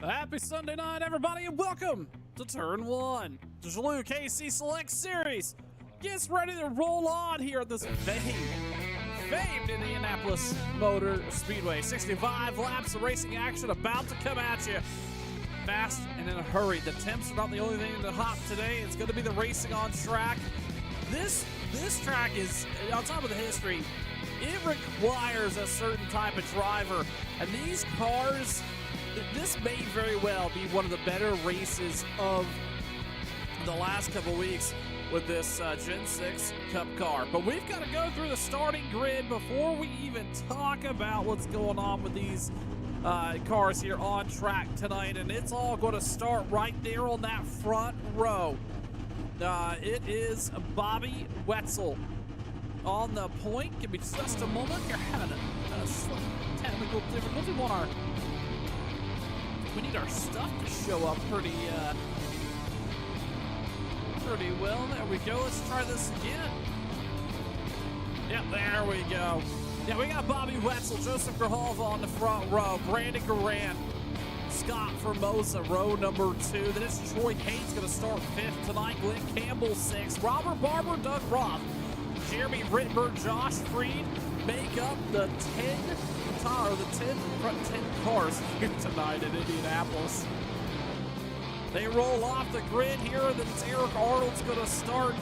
Happy Sunday night, everybody, and welcome to Turn 1, the Gelu-KC Select Series. Gets ready to roll on here at this famed Indianapolis Motor Speedway. 65 laps of racing action about to come at you. Fast and in a hurry. The temps are not the only thing to hot today. It's going to be the racing on track. This track is, on top of the history, it requires a certain type of driver. And these cars, this may very well be one of the better races of the last couple weeks with this Gen 6 Cup car. But we've got to go through the starting grid before we even talk about what's going on with these cars here on track tonight. And it's all going to start right there on that front row. It is Bobby Wetzel on the point. Give me just a moment. You're having a slight technical difficulty. We need our stuff to show up pretty well. There we go. Let's try this again. Yep, there we go. Yeah, we got Bobby Wetzel, Joseph Grijalva on the front row, Brandon Garant, Scott Formosa, row number 2. Then it's Troy Haynes going to start 5th tonight. Glenn Campbell 6th. Robert Barber, Doug Roth, Jeremy Rittenberg, Josh Freed make up the 10 cars here tonight in Indianapolis. They roll off the grid here, and then Eric Arnold's going to start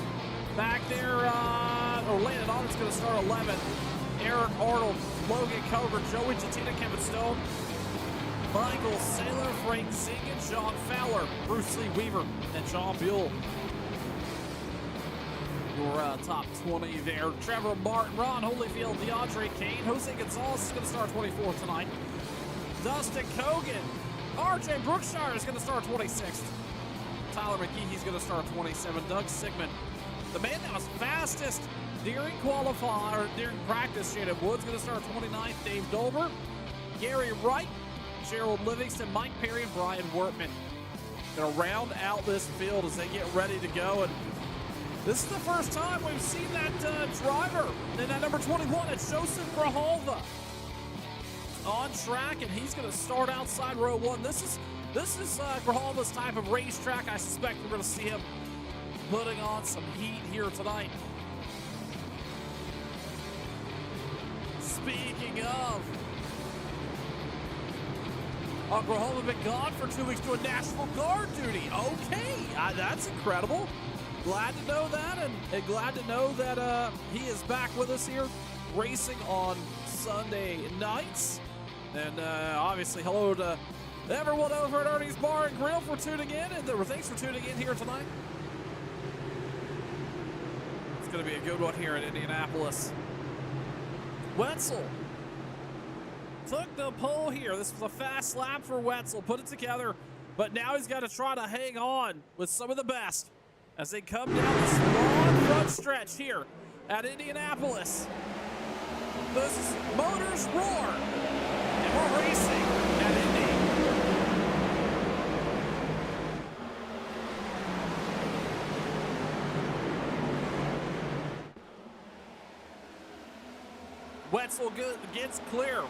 back there, or Landon Arnold's going to start 11th. Eric Arnold, Logan Cover, Joey Jettina, Kevin Stone, Michael Saylor, Frank Zingen, John Fowler, Bruce Lee Weaver, and John Buell. Your top 20 there. Trevor Martin, Ron Holyfield, DeAndre Kane, Jose Gonzalez is going to start 24th tonight. Dustin Cogan, RJ Brookshire is going to start 26th. Tyler McGee's going to start 27th. Doug Sigmund, the man that was fastest during during practice, Shannon Wood's going to start 29th. Dave Dolber, Gary Wright, Gerald Livingston, Mike Perry, and Brian Wortman. Going to round out this field as they get ready to go. And This is the first time we've seen that driver in that number 21. It's Joseph Grijalva on track, and he's going to start outside row one. This is Grijalva's type of racetrack. I suspect we're going to see him putting on some heat here tonight. Speaking of, Grijalva been gone for 2 weeks doing National Guard duty. Okay, that's incredible. Glad to know that, and glad to know that he is back with us here, racing on Sunday nights. And obviously, hello to everyone over at Ernie's Bar and Grill for tuning in, and thanks for tuning in here tonight. It's going to be a good one here in Indianapolis. Wetzel took the pole here. This was a fast lap for Wetzel, put it together, but now he's got to try to hang on with some of the best as they come down this long front stretch here at Indianapolis. This is Motors Roar, and we're racing at Indy. Wetzel gets clear.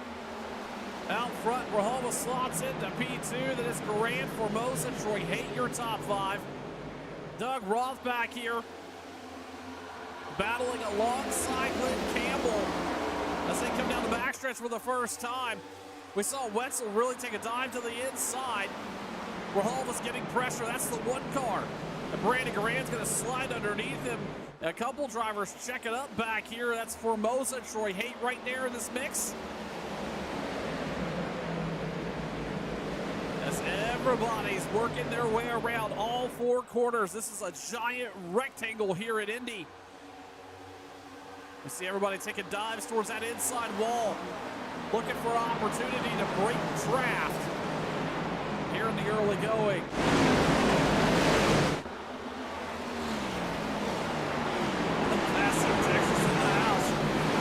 Out front, Grijalva slots into P2. That is Grant, Formosa, Troy Haight, your top five. Doug Roth back here, battling alongside Lynn Campbell as they come down the backstretch for the first time. We saw Wetzel really take a dive to the inside. Grijalva's getting pressure. That's the one car. And Brandon Grant's going to slide underneath him. A couple drivers checking up back here. That's Formosa, Troy Haight right there in this mix. As everybody's working their way around all four corners. This is a giant rectangle here at Indy. We see everybody taking dives towards that inside wall, looking for an opportunity to break draft here in the early going. Massive Texas in the house.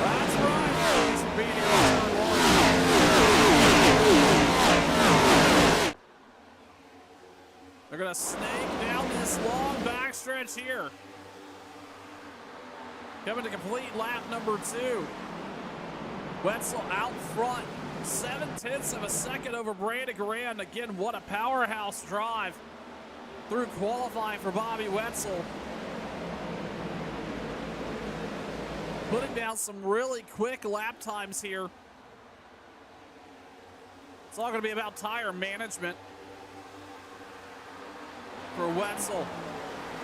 That's right. Thanks for being here on turn one. They're going to snake down this long backstretch here. Coming to complete lap number 2. Wetzel out front, 0.7 of a second over Brandon Grant. Again, what a powerhouse drive through qualifying for Bobby Wetzel. Putting down some really quick lap times here. It's all going to be about tire management for Wetzel,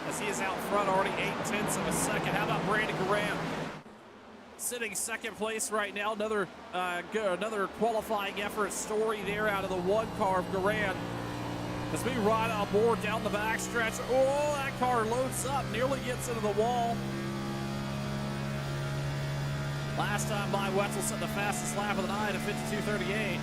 as he is out front already 0.8 of a second. How about Brandon Grant? Sitting second place right now. Another qualifying effort story there out of the one car of Grant. As we ride on board down the backstretch. Oh, that car loads up, nearly gets into the wall. Last time by, Wetzel set the fastest lap of the night at 52.38.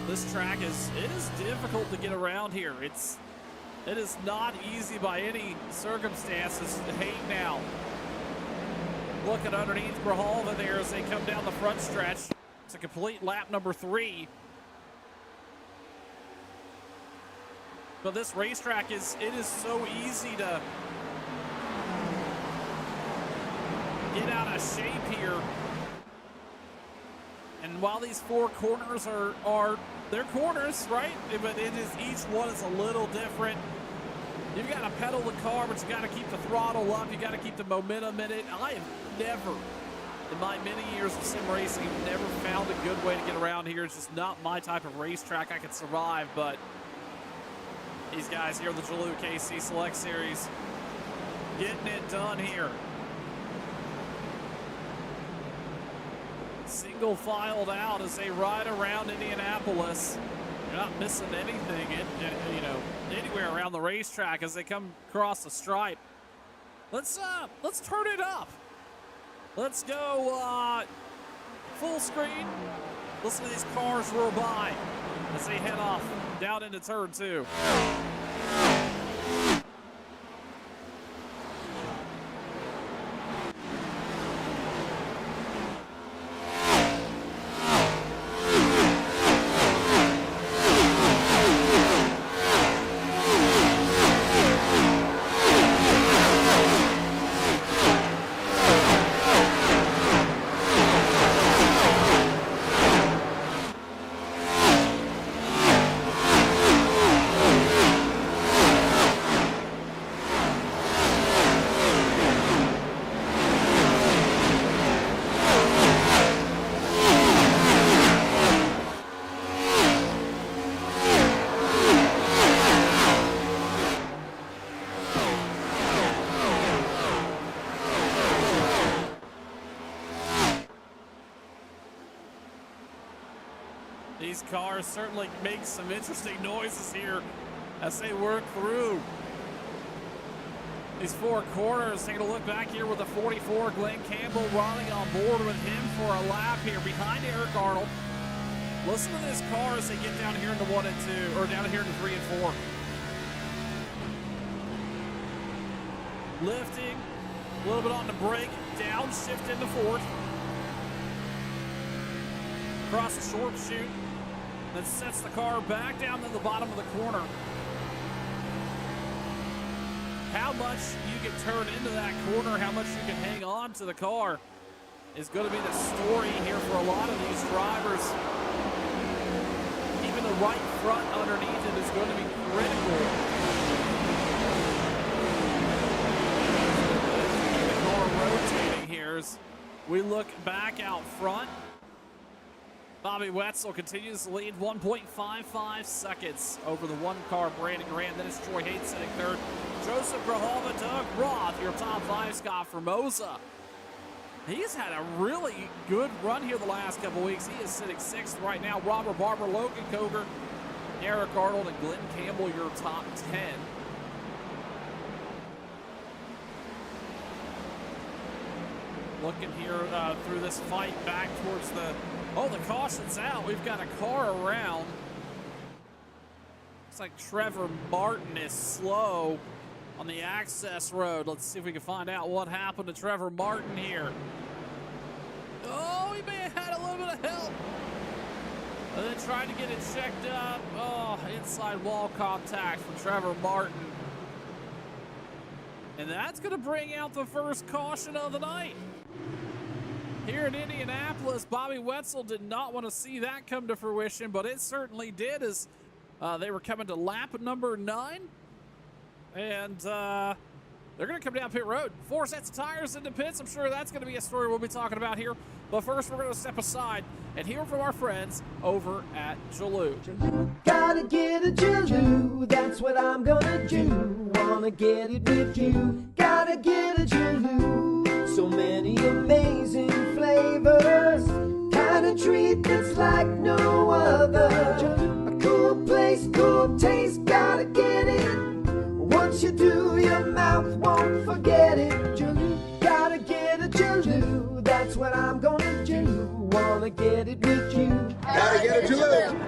This track is difficult to get around here. It is not easy by any circumstances. Haight now looking underneath Grijalva there as they come down the front stretch to complete lap number 3. But this racetrack it is so easy to get out of shape here. And while these four corners are they're corners, right? But each one is a little different. You've got to pedal the car, but you got to keep the throttle up. You got to keep the momentum in it. I have never, in my many years of sim racing, never found a good way to get around here. It's just not my type of racetrack I could survive. But these guys here in the Gelu-KC Select Series getting it done here. Single filed out as they ride around Indianapolis. You're not missing anything, anywhere around the racetrack as they come across the stripe. Let's turn it up. Let's go full screen. Listen to these cars roar by as they head off down into turn 2. these cars certainly make some interesting noises here as they work through these four corners. Taking a look back here with the 44, Glenn Campbell running on board with him for a lap here behind Eric Arnold. Listen to this car as they get down here into 1 and 2, or down here into 3 and 4. Lifting, a little bit on the brake, downshift into fourth. Across the short chute, that sets the car back down to the bottom of the corner. How much you can turn into that corner, how much you can hang on to the car is going to be the story here for a lot of these drivers. Even the right front underneath it is going to be critical. The car rotating here as we look back out front. Bobby Wetzel continues to lead 1.55 seconds over the one-car Brandon Grant. Then it's Troy Hayes sitting third. Joseph Grijalva, Doug Roth, your top five. Scott Formosa. He's had a really good run here the last couple weeks. He is sitting sixth right now. Robert Barber, Logan Coger, Eric Arnold, and Glenn Campbell, your top 10. Looking here through this fight back towards the... Oh, the caution's out. We've got a car around. Looks like Trevor Martin is slow on the access road. Let's see if we can find out what happened to Trevor Martin here. Oh, he may have had a little bit of help. And then trying to get it checked up. Oh, inside wall contact for Trevor Martin. And that's going to bring out the first caution of the night. Here in Indianapolis, Bobby Wetzel did not want to see that come to fruition, but it certainly did as they were coming to lap number 9. And they're going to come down pit road. 4 sets of tires into pits. I'm sure that's going to be a story we'll be talking about here. But first, we're going to step aside and hear from our friends over at Gelu. Gotta get a Gelu, that's what I'm gonna do. Wanna get it with you. Gotta get a Gelu. So many amazing flavors. Kind of treat that's like no other. A cool place, cool taste. Gotta get it. Once you do, your mouth won't forget it. Gelu, gotta get a Gelu. That's what I'm gonna do. Wanna get it with you. Gotta get a Gelu.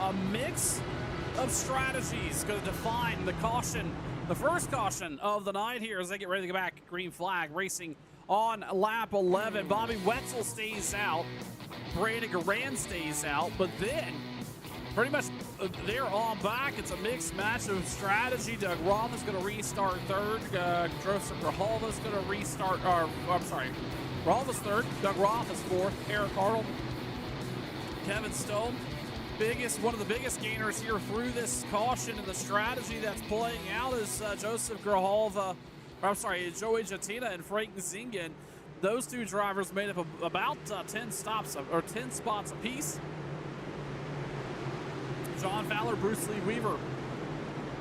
a mix of strategies going to define the caution, the first caution of the night here as they get ready to go back. Green flag racing on lap 11. Bobby Wetzel stays out. Brandon Garand stays out, but then pretty much they're on back. It's a mixed match of strategy. Doug Roth is going to restart third. Joseph Grijalva is going to restart, Grijalva's third. Doug Roth is fourth. Eric Arnold, Kevin Stone, one of the biggest gainers here through this caution, and the strategy that's playing out is Joseph Grijalva, Joey Jatina and Frank Zingen. Those two drivers made up about 10 spots apiece. John Fowler, Bruce Lee Weaver,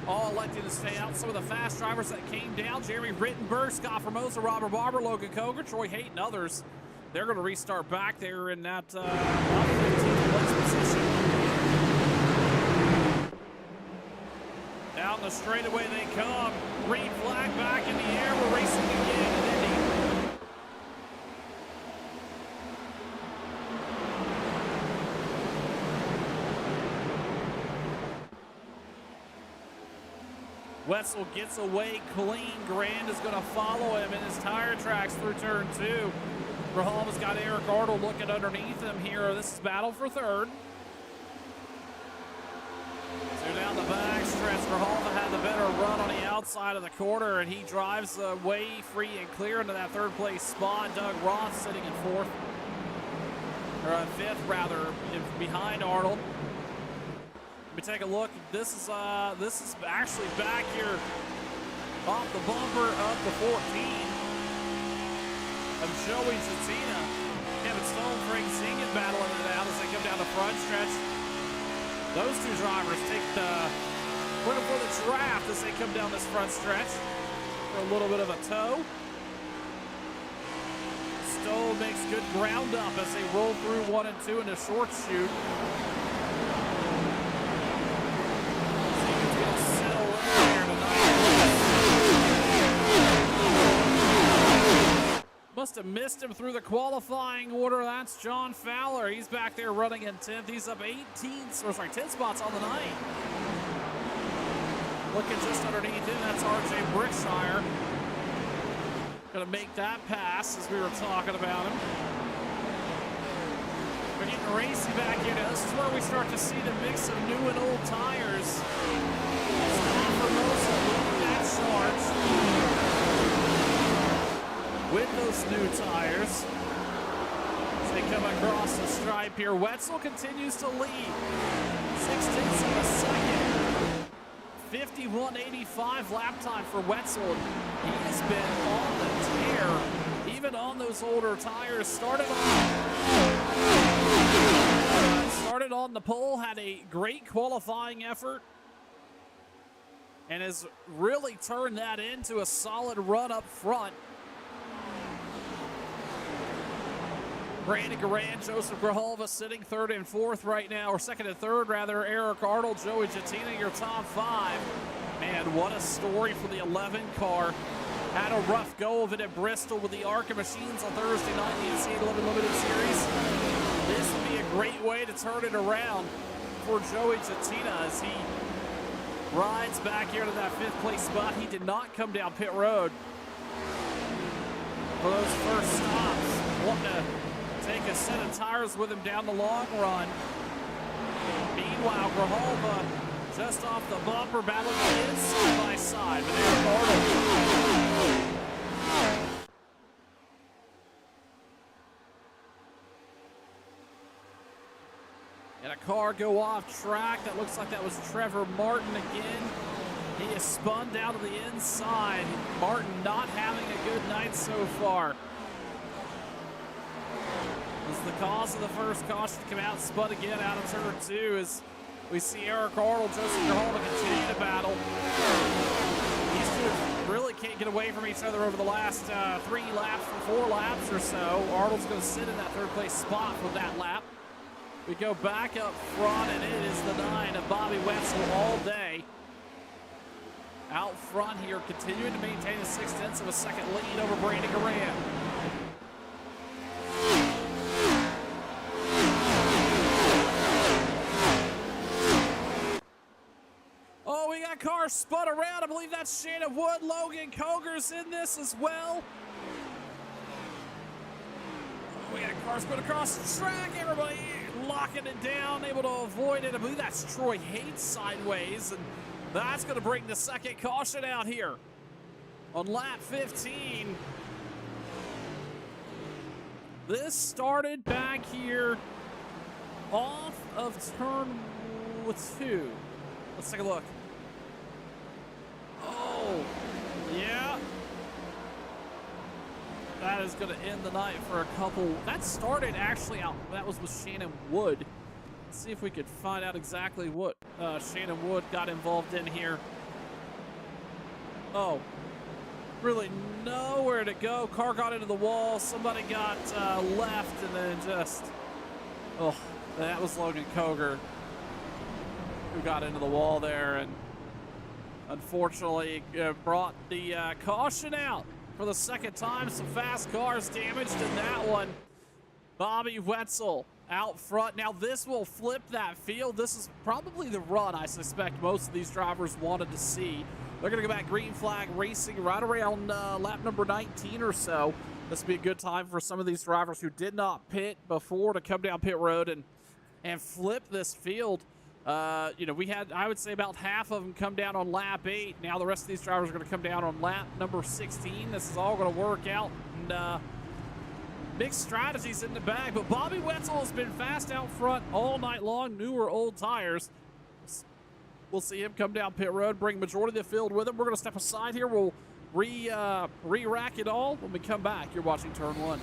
all electing to stay out. Some of the fast drivers that came down: Jerry Rittenberg, Scott Formosa, Robert Barber, Logan Coger, Troy Hayton, others. They're going to restart back there in that 15th place position. Down the straightaway they come. Green flag back in the air. We're racing again in Indy. Wetzel gets away clean. Grand is going to follow him in his tire tracks through turn 2. Grijalva's got Eric Arnold looking underneath him here. This is battle for third. So down the back stretch, Grijalva had the better run on the outside of the corner, and he drives way free and clear into that third place spot. Doug Roth sitting in fourth, or fifth rather, behind Arnold. Let me take a look. This is actually back here off the bumper of the 14 of Joey Zatina. Kevin Stone, Frank Zingen battling it out as they come down the front stretch. Those two drivers looking for the draft as they come down this front stretch for a little bit of a tow. Stone makes good ground up as they roll through 1 and 2 in the short chute. Must have missed him through the qualifying order. That's John Fowler. He's back there running in 10th. He's up 10 spots on the night. Looking just underneath him, that's RJ Brickshire. Gonna make that pass as we were talking about him. We're getting racy back here now. This is where we start to see the mix of new and old tires. Scott Formosa leading that charge with those new tires as they come across the stripe here. Wetzel continues to lead 6/10 of a second. 51.85 lap time for Wetzel. He has been on the tear, even on those older tires. Started on the pole, had a great qualifying effort, and has really turned that into a solid run up front. Brandon Garand, Joseph Grijalva sitting third and fourth right now, or second and third rather. Eric Arnold, Joey Jatina, your top five. Man, what a story for the 11 car. Had a rough go of it at Bristol with the ARCA machines on Thursday night in the NCAA 11 Limited Series. This would be a great way to turn it around for Joey Jatina as he rides back here to that fifth place spot. He did not come down pit road for those first stops. Wanting to take a set of tires with him down the long run. Meanwhile, Grijalva just off the bumper, battling the inside by side with Eric Arnold. And a car go off track. That looks like that was Trevor Martin again. He is spun down to the inside. Martin not having a good night so far. This is the cause of the first caution to come out and spun again out of turn 2 as we see Eric Arnold, Joseph Grijalva continue to battle. These two really can't get away from each other over the last 3 laps or 4 laps or so. Arnold's going to sit in that third place spot for that lap. We go back up front, and it is the 9 of Bobby Wetzel all day. Out front here, continuing to maintain a 6/10 of a second lead over Brandon Garand. got cars spun around. I believe that's Shannon Wood. Logan Coger's in this as well. We got cars spun across the track. Everybody locking it down, able to avoid it. I believe that's Troy Hates sideways, and that's going to bring the second caution out here on lap 15. This started back here off of turn 2. Let's take a look. Oh, yeah. That is going to end the night for a couple. That started actually out. That was with Shannon Wood. Let's see if we could find out exactly what Shannon Wood got involved in here. Oh, really nowhere to go. Car got into the wall. Somebody got left and then just. Oh, that was Logan Coger who got into the wall there and unfortunately brought the caution out for the second time. Some fast cars damaged in that one. Bobby Wetzel out front. Now this will flip that field. This is probably the run I suspect most of these drivers wanted to see. They're going to go back green flag racing right around lap number 19 or so. This will be a good time for some of these drivers who did not pit before to come down pit road and flip this field. You know, we had, I would say, about half of them come down on lap 8. Now the rest of these drivers are going to come down on lap number 16. This is all going to work out. And mixed strategies in the bag. But Bobby Wetzel has been fast out front all night long. New or old tires. We'll see him come down pit road, bring majority of the field with him. We're going to step aside here. We'll re-rack it all when we come back. You're watching Turn 1.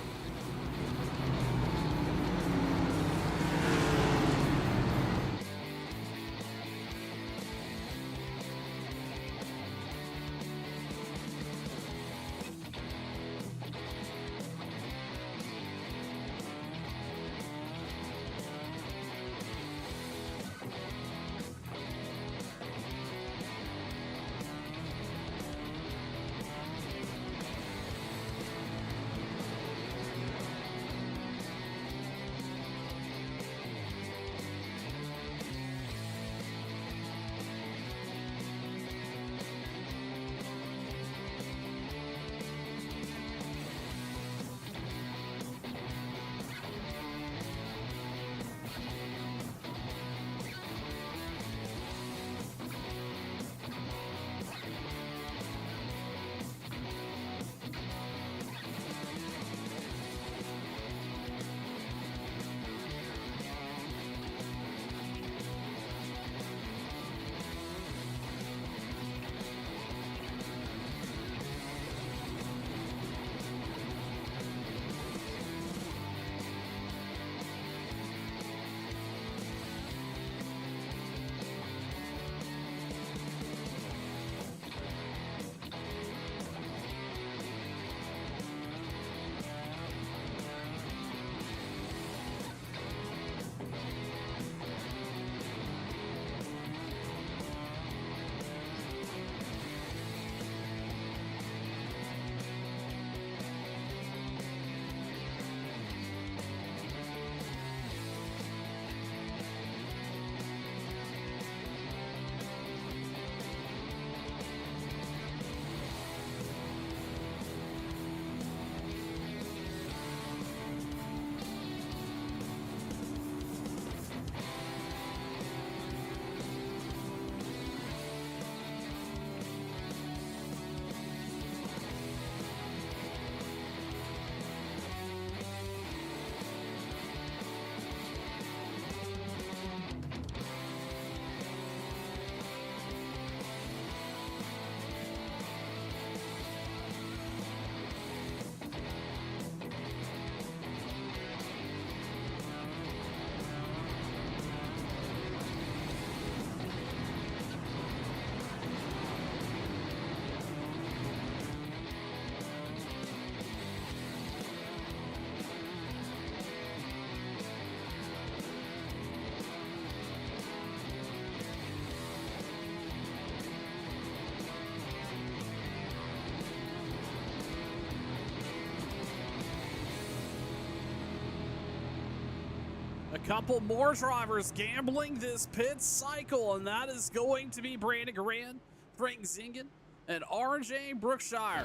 couple more drivers gambling this pit cycle, and that is going to be Brandon Grant, Frank Zingen, and RJ Brookshire,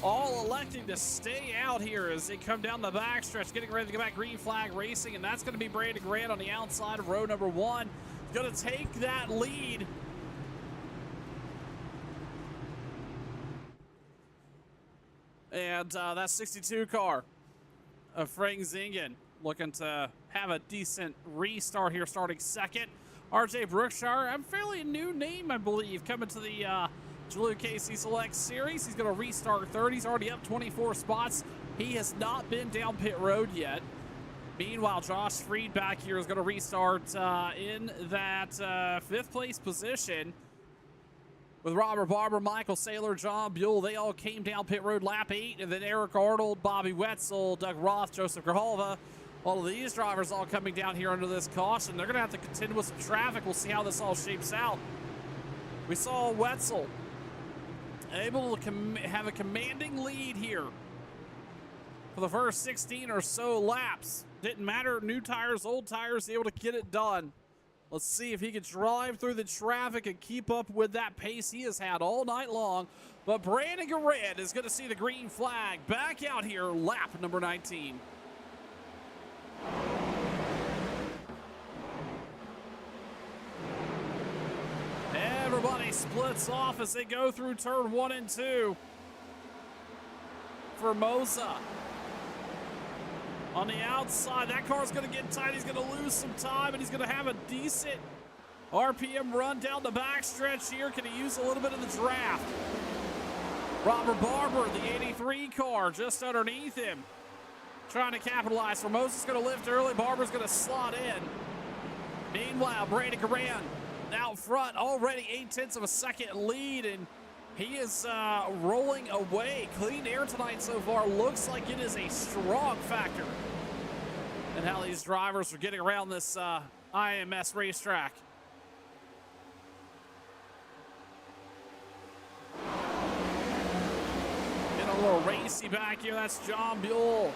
all electing to stay out here as they come down the backstretch, getting ready to go back green flag racing, and that's going to be Brandon Grant on the outside of row number 1. Going to take that lead. And that 62 car of Frank Zingen looking to have a decent restart here, starting second. RJ Brookshire, a fairly new name, I believe, coming to the Gelu-KC Select Series. He's going to restart third. He's already up 24 spots. He has not been down pit road yet. Meanwhile, Josh Freed back here is going to restart in that 5th place position. With Robert Barber, Michael Saylor, John Buell, they all came down pit road lap 8, and then Eric Arnold, Bobby Wetzel, Doug Roth, Joseph Grijalva. All of these drivers all coming down here under this caution. They're going to have to contend with some traffic. We'll see how this all shapes out. We saw Wetzel able to have a commanding lead here for the first 16 or so laps. Didn't matter, new tires, old tires, able to get it done. Let's see if he can drive through the traffic and keep up with that pace he has had all night long. But Brandon Grant is going to see the green flag back out here, lap number 19. Everybody splits off as they go through turn 1 and 2. Formosa on the outside. That car's going to get tight. He's going to lose some time, and he's going to have a decent RPM run down the backstretch here. Can he use a little bit of the draft? Robert Barber, the 83 car, just underneath him, trying to capitalize. Formosa's going to lift early. Barber's going to slot in. Meanwhile, Brandon Grant out front, already 0.8 of a second lead, and he is rolling away. Clean air tonight so far. Looks like it is a strong factor in how these drivers are getting around this IMS racetrack. Getting a little racy back here. That's John Buell,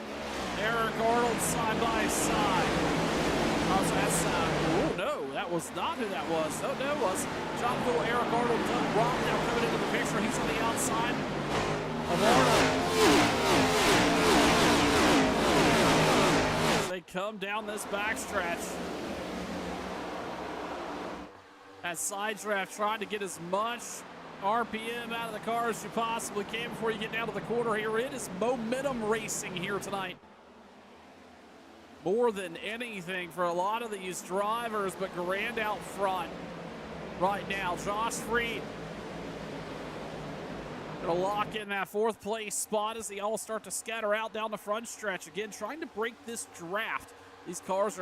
Eric Arnold side by side. Oh, so that's, oh no, that was not who that was. Oh no, it was John Buell, Eric Arnold, Doug Roth now coming into the picture. He's on the outside of Arnold. As they come down this backstretch. As side draft trying to get as much RPM out of the car as you possibly can before you get down to the corner here. It is momentum racing here tonight. More than anything for a lot of these drivers, but Grant out front right now. Josh Freed gonna lock in that 4th place spot as they all start to scatter out down the front stretch. Again, trying to break this draft. These cars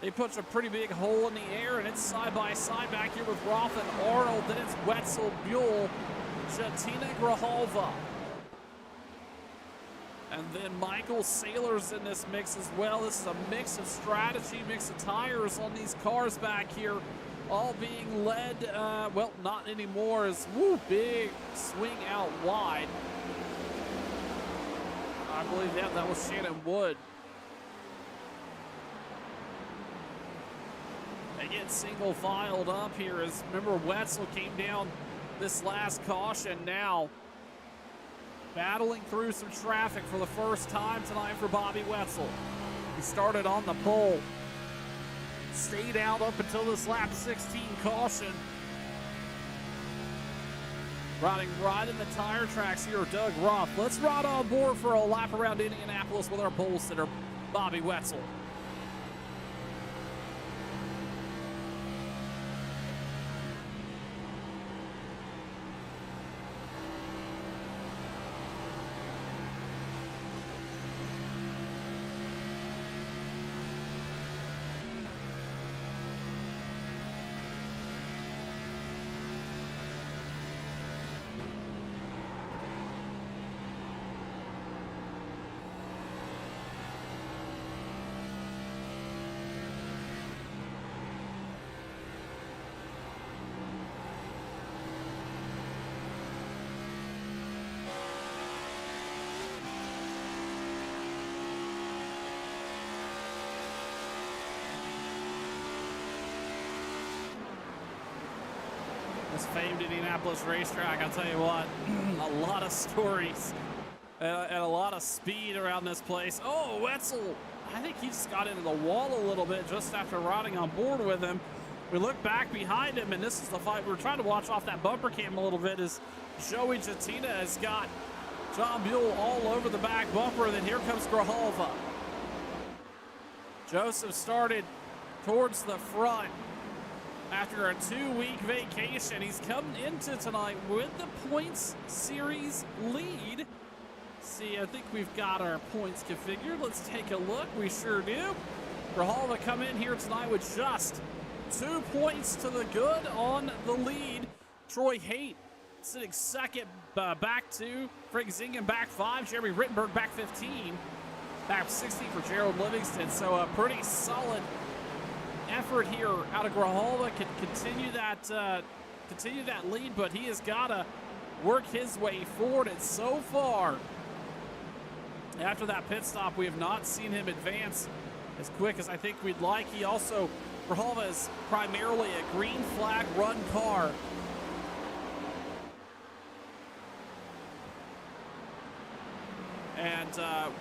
they put a pretty big hole in the air, and it's side by side back here with Roth and Arnold. Then it's Wetzel, Buell, Jatina Grijalva. And then Michael Saylor's in this mix as well. This is a mix of strategy, mix of tires on these cars back here, all being led, well, not anymore, as big swing out wide. I believe that was Shannon Wood. They get single filed up here as, remember, Wetzel came down this last caution now. Battling through some traffic for the first time tonight for Bobby Wetzel. He started on the pole, stayed out up until this lap 16 caution. Riding right in the tire tracks here, Doug Roth. Let's ride on board for a lap around Indianapolis with our pole sitter, Bobby Wetzel. famed Indianapolis racetrack. I'll tell you what, a lot of stories and a lot of speed around this place. Oh, Wetzel, I think he just got into the wall a little bit just after riding on board with him. We look back behind him, and this is the fight. We were trying to watch off that bumper cam a little bit as Joey Jatina has got John Buell all over the back bumper, and then here comes Grijalva. Joseph started towards the front after a 2-week vacation. He's come into tonight with the points series lead. See, I think we've got our points configured. Let's take a look. We sure do. Grijalva come in here tonight with just 2 points to the good on the lead. Troy Haight sitting second, back 2. Frank Zingen back 5. Jeremy Rittenberg back 15. Back 16 for Gerald Livingston. So a pretty solid effort here out of Grijalva. Can continue that lead, but he has got to work his way forward. And so far, after that pit stop, we have not seen him advance as quick as I think we'd like. He also, Grijalva is primarily a green flag run car. And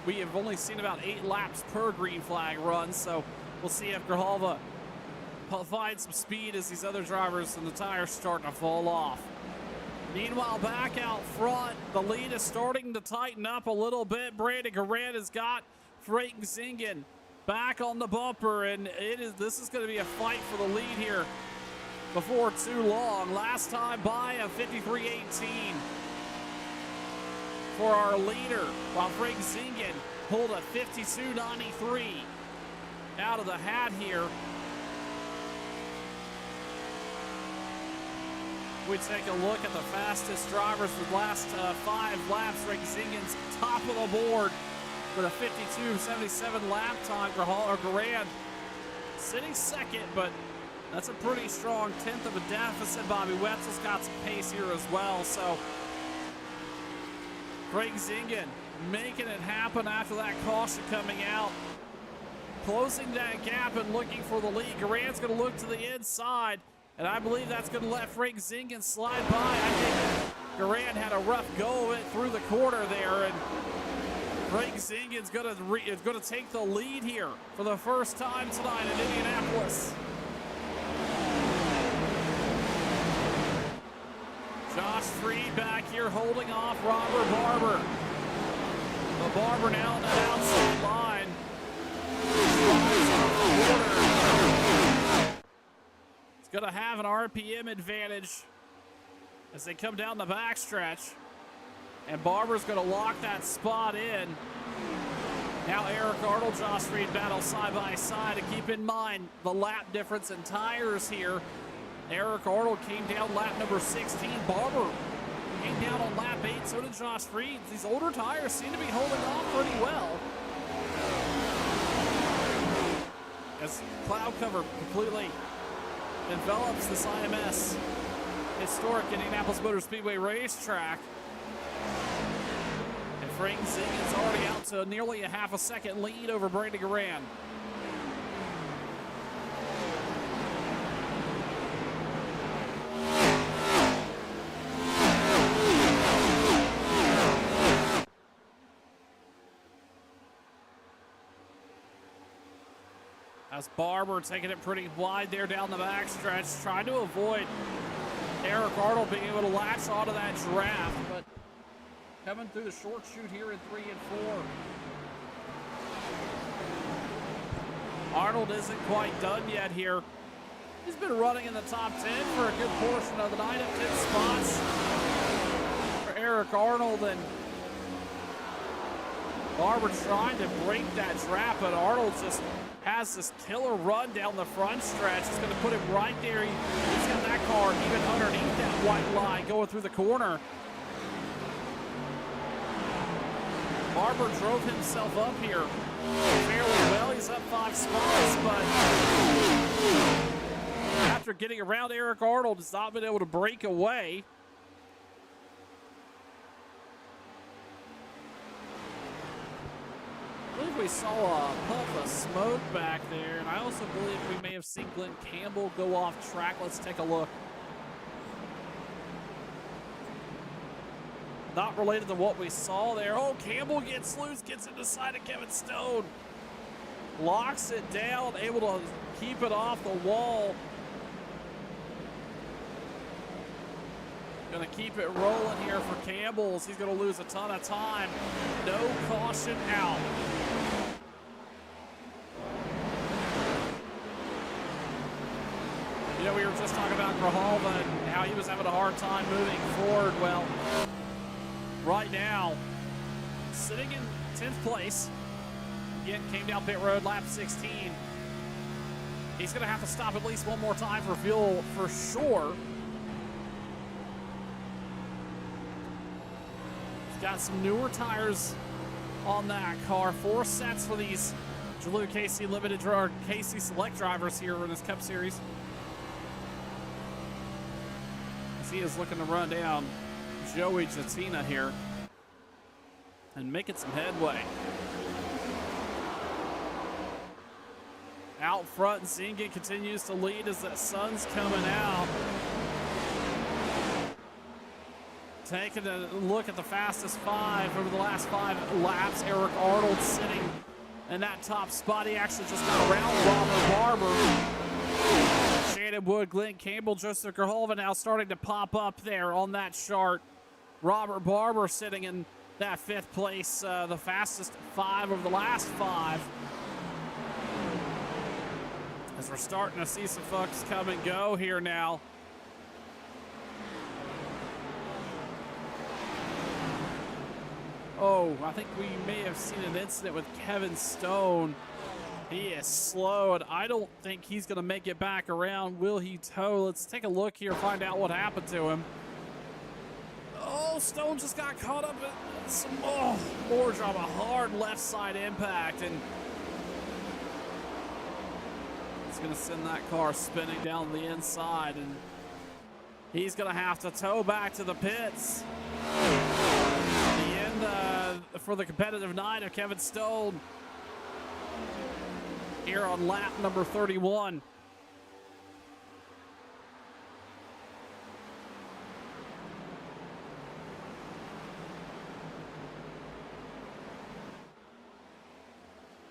we have only seen about 8 laps per green flag run, so we'll see if Grijalva finds some speed as these other drivers and the tires starting to fall off. Meanwhile, back out front, the lead is starting to tighten up a little bit. Brandon Garant has got Frank Zingen back on the bumper, and this is going to be a fight for the lead here before too long. Last time by a 53-18 for our leader, while Frank Zingen pulled a 52-93 out of the hat here. We take a look at the fastest drivers for the last 5 laps. Frank Zingen's top of the board with a 52.77 lap time. Garand sitting second, but that's a pretty strong 10th of a deficit. Bobby Wetzel's got some pace here as well. So Frank Zingen making it happen after that caution coming out. Closing that gap and looking for the lead. Garand's going to look to the inside, and I believe that's going to let Frank Zingen slide by. I think Garand had a rough go of it through the corner there, and Frank Zingen's going to take the lead here for the first time tonight in Indianapolis. Josh Freed back here holding off Robert Barber. The Barber now on the outside line. It's going to have an RPM advantage as they come down the backstretch. And Barber's going to lock that spot in. Now Eric Arnold, Josh Freed battle side by side. And keep in mind the lap difference in tires here. Eric Arnold came down lap number 16. Barber came down on lap 8. So did Josh Freed. These older tires seem to be holding off pretty well. As cloud cover completely envelops this IMS historic Indianapolis Motor Speedway racetrack. And Frank Zingen's already out to nearly a half a second lead over Brandon Garand. As Barber taking it pretty wide there down the backstretch, trying to avoid Eric Arnold being able to latch onto that draft, but coming through the short chute here in 3 and 4. Arnold isn't quite done yet here. He's been running in the top 10 for a good portion of the night, up 10 spots for Eric Arnold, and Barber trying to break that draft, but Arnold just has this killer run down the front stretch. It's going to put him right there. He's got that car even underneath that white line going through the corner. Barber drove himself up here fairly well. He's up 5 spots, but after getting around Eric Arnold, has not been able to break away. I believe we saw a puff of smoke back there, and I also believe we may have seen Glenn Campbell go off track. Let's take a look. not related to what we saw there. Oh, Campbell gets loose, gets it inside of Kevin Stone. Locks it down, able to keep it off the wall. Gonna keep it rolling here for Campbell's. He's gonna lose a ton of time. No caution out. You know, we were just talking about Grijalva and how he was having a hard time moving forward. Well, right now, sitting in 10th place. Again, came down pit road, lap 16. He's going to have to stop at least one more time for fuel for sure. He's got some newer tires on that car. 4 sets for these Gelu-KC limited or KC select drivers here in this Cup Series. As he is looking to run down Joey Jatina here and making some headway. Out front, Zinga continues to lead as the sun's coming out. Taking a look at the fastest 5 over the last 5 laps. Eric Arnold sitting in that top spot. He actually just got around Robert Barber. Shannon Wood, Glenn Campbell, Joseph Grijalva now starting to pop up there on that chart. Robert Barber sitting in that 5th place, the fastest 5 over the last 5. As we're starting to see some folks come and go here now. Oh, I think we may have seen an incident with Kevin Stone. He is slow, and I don't think he's going to make it back around. Will he tow? Let's take a look here, find out what happened to him. Oh, Stone just got caught up in some more drama. Hard left side impact, and it's going to send that car spinning down the inside, and he's going to have to tow back to the pits. The end for the competitive night of Kevin Stone here on lap number 31.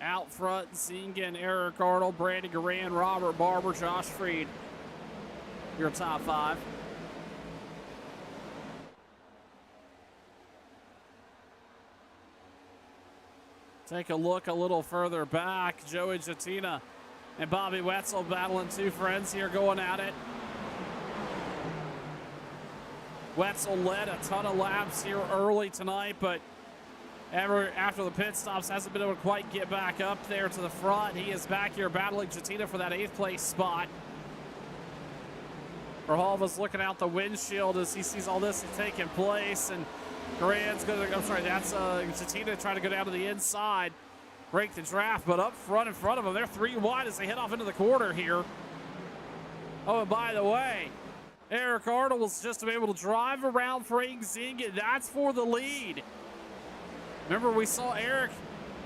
Out front, Zingen, Eric Arnold, Brandon Garan, Robert Barber, Josh Freed. Your top 5. Take a look a little further back. Joey Jatina and Bobby Wetzel battling 2 friends here going at it. Wetzel led a ton of laps here early tonight, but after the pit stops, hasn't been able to quite get back up there to the front. He is back here battling Jatina for that 8th place spot. Grijalva's looking out the windshield as he sees all this taking place, and Duran's going to, I'm sorry, that's Jatina trying to go down to the inside, break the draft, but up front in front of them, they're 3 wide as they head off into the quarter here. Oh, and by the way, Eric Arnold was just able to drive around Frank Zingen. That's for the lead. Remember, we saw Eric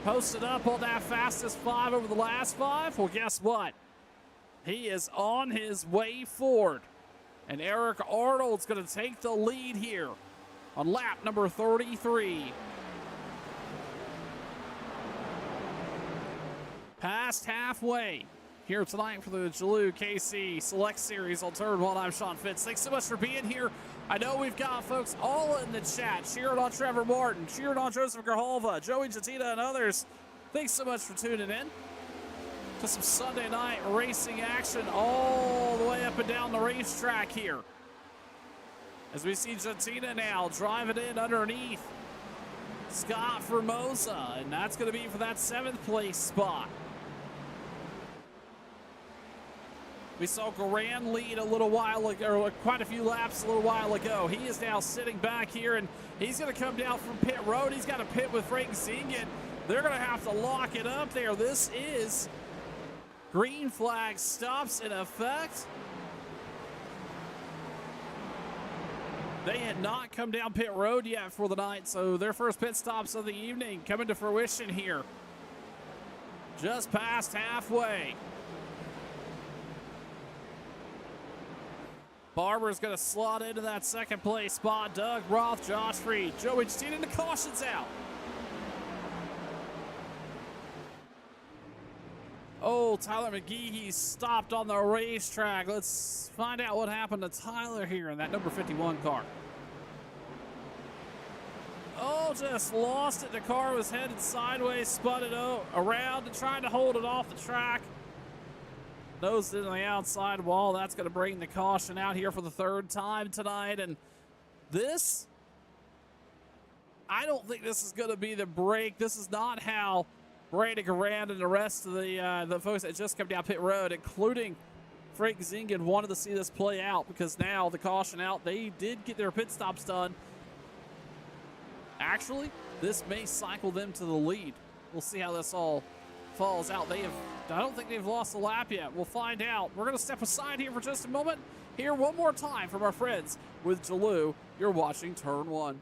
posted up on that fastest 5 over the last 5? Well, guess what? He is on his way forward. And Eric Arnold's going to take the lead here on lap number 33. Past halfway here tonight for the Gelu-KC Select Series on Turn 1. I'm Sean Fitz. Thanks so much for being here. I know we've got folks all in the chat cheering on Trevor Martin, cheering on Joseph Grijalva, Joey Jatina, and others. Thanks so much for tuning in to some Sunday night racing action all the way up and down the racetrack here. As we see Jatina now driving in underneath Scott Formosa, and that's going to be for that 7th place spot. We saw Garan lead a little while ago, or quite a few laps a little while ago. He is now sitting back here, and he's going to come down from pit road. He's got a pit with Frank Zingen. They're going to have to lock it up there. This is green flag stops in effect. They had not come down pit road yet for the night, so their first pit stops of the evening coming to fruition here. Just past halfway. Barber's going to slot into that second place spot. Doug Roth, Josh Freed, Joey Steen, and the caution's out. Oh, Tyler McGee, he's stopped on the racetrack. Let's find out what happened to Tyler here in that number 51 car. Oh, just lost it. The car was headed sideways, spun it around and trying to hold it off the track. Nosed it on the outside wall. That's going to bring the caution out here for the third time tonight. And this, I don't think this is going to be the break. This is not how Brandon Garand and the rest of the folks that just come down pit road, including Frank Zingen, wanted to see this play out, because now the caution out, they did get their pit stops done. Actually, this may cycle them to the lead. We'll see how this all falls out. I don't think they've lost a lap yet. We'll find out. We're going to step aside here for just a moment. Here one more time from our friends with Gelu. You're watching Turn 1.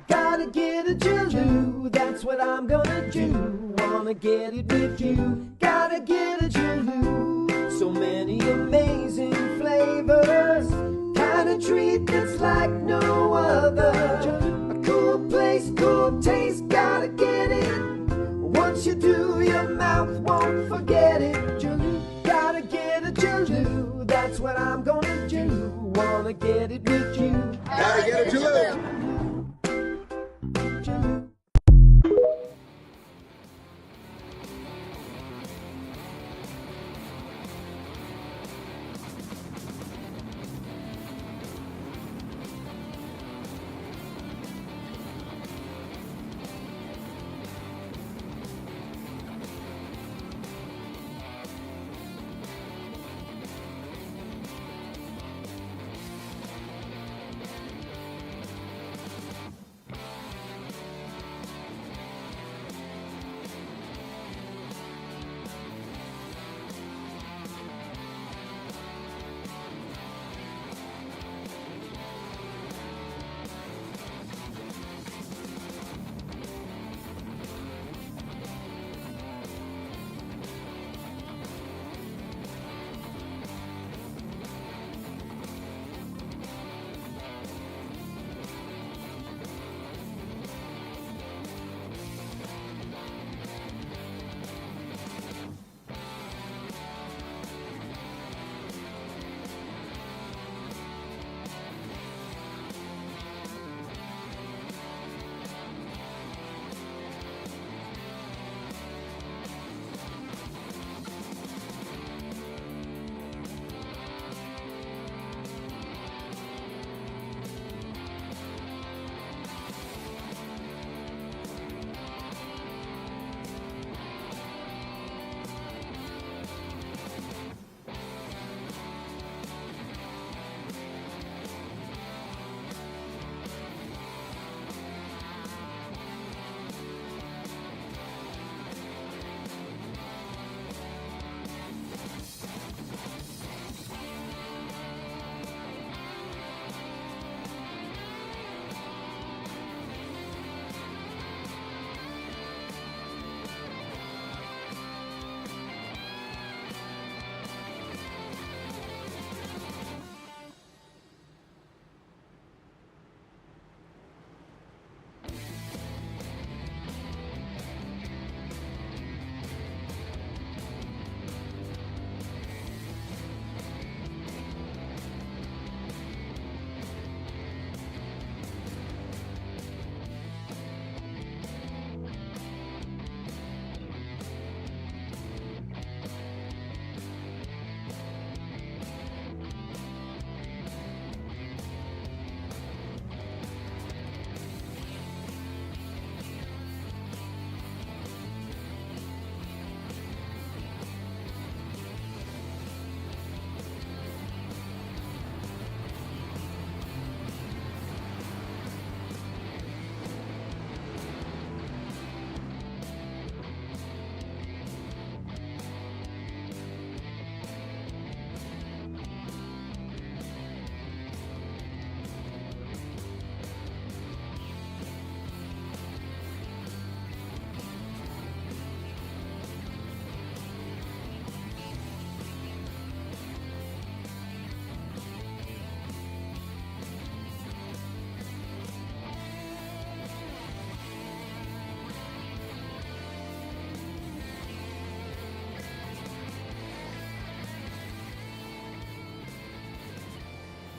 Gotta get a Gelu, that's what I'm gonna do. Wanna get it with you. Gotta get a Gelu. So many amazing flavors. Kind of treat that's like no other. A cool place, cool taste, gotta get it. Once you do, your mouth won't forget it. Gelu, gotta get a Gelu, that's what I'm gonna do. Wanna get it with you. Gotta get a Gelu.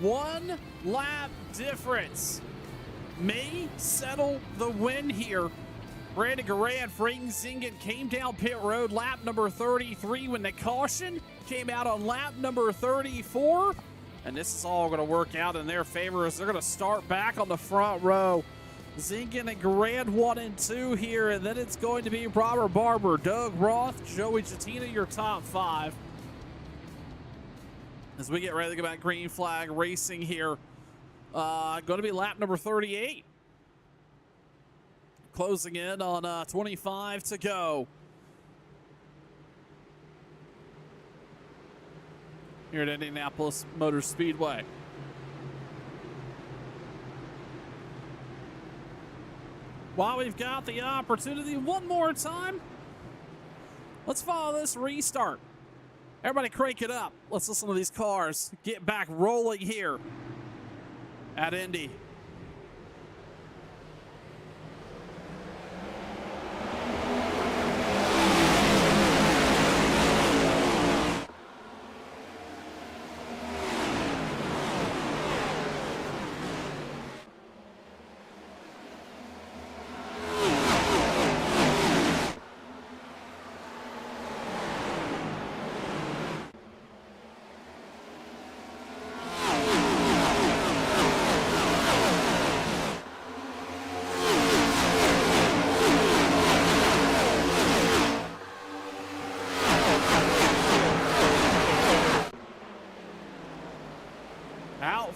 1 lap difference may settle the win here. Brandon Garand, Frank Zingen came down pit road lap number 33 when the caution came out on lap number 34. And this is all going to work out in their favor as they're going to start back on the front row. Zingen and Garand 1 and 2 here, and then it's going to be Robert Barber, Doug Roth, Joey Jatina, your top 5. As we get ready to go back green flag racing here, going to be lap number 38. Closing in on 25 to go. Here at Indianapolis Motor Speedway. While we've got the opportunity one more time, let's follow this restart. Everybody crank it up. Let's listen to these cars get back rolling here at Indy.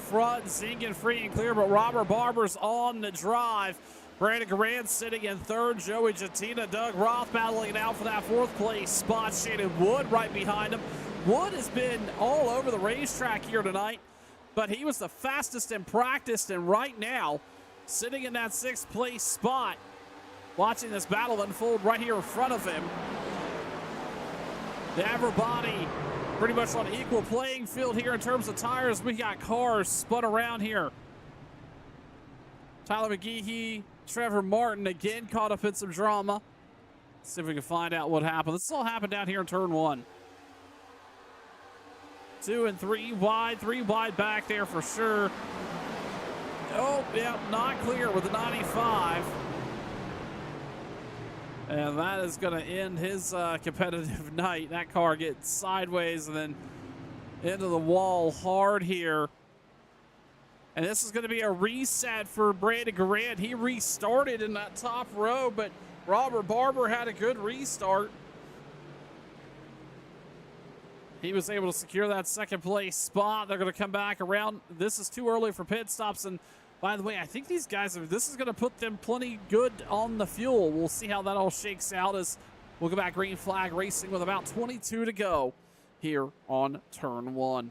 Front, Zingen free and clear, but Robert Barber's on the drive. Brandon Garand sitting in third. Joey Jatina, Doug Roth battling it out for that 4th place spot. Shannon Wood right behind him. Wood has been all over the racetrack here tonight, but he was the fastest in practice, and right now, sitting in that 6th place spot, watching this battle unfold right here in front of him. Everybody pretty much on equal playing field here in terms of tires. We got cars spun around here. Tyler McGehee, Trevor Martin again caught up in some drama. Let's see if we can find out what happened. This all happened down here in turn 1. 2 and 3 wide, 3 wide back there for sure. Oh, yeah, not clear with the 95. And that is going to end his competitive night. That car gets sideways and then into the wall hard here. And this is going to be a reset for Brandon Garand. He restarted in that top row, but Robert Barber had a good restart. He was able to secure that 2nd place spot. They're going to come back around. This is too early for pit stops. And by the way, I think these guys, this is going to put them plenty good on the fuel. We'll see how that all shakes out as we'll go back green flag racing with about 22 to go here on turn 1.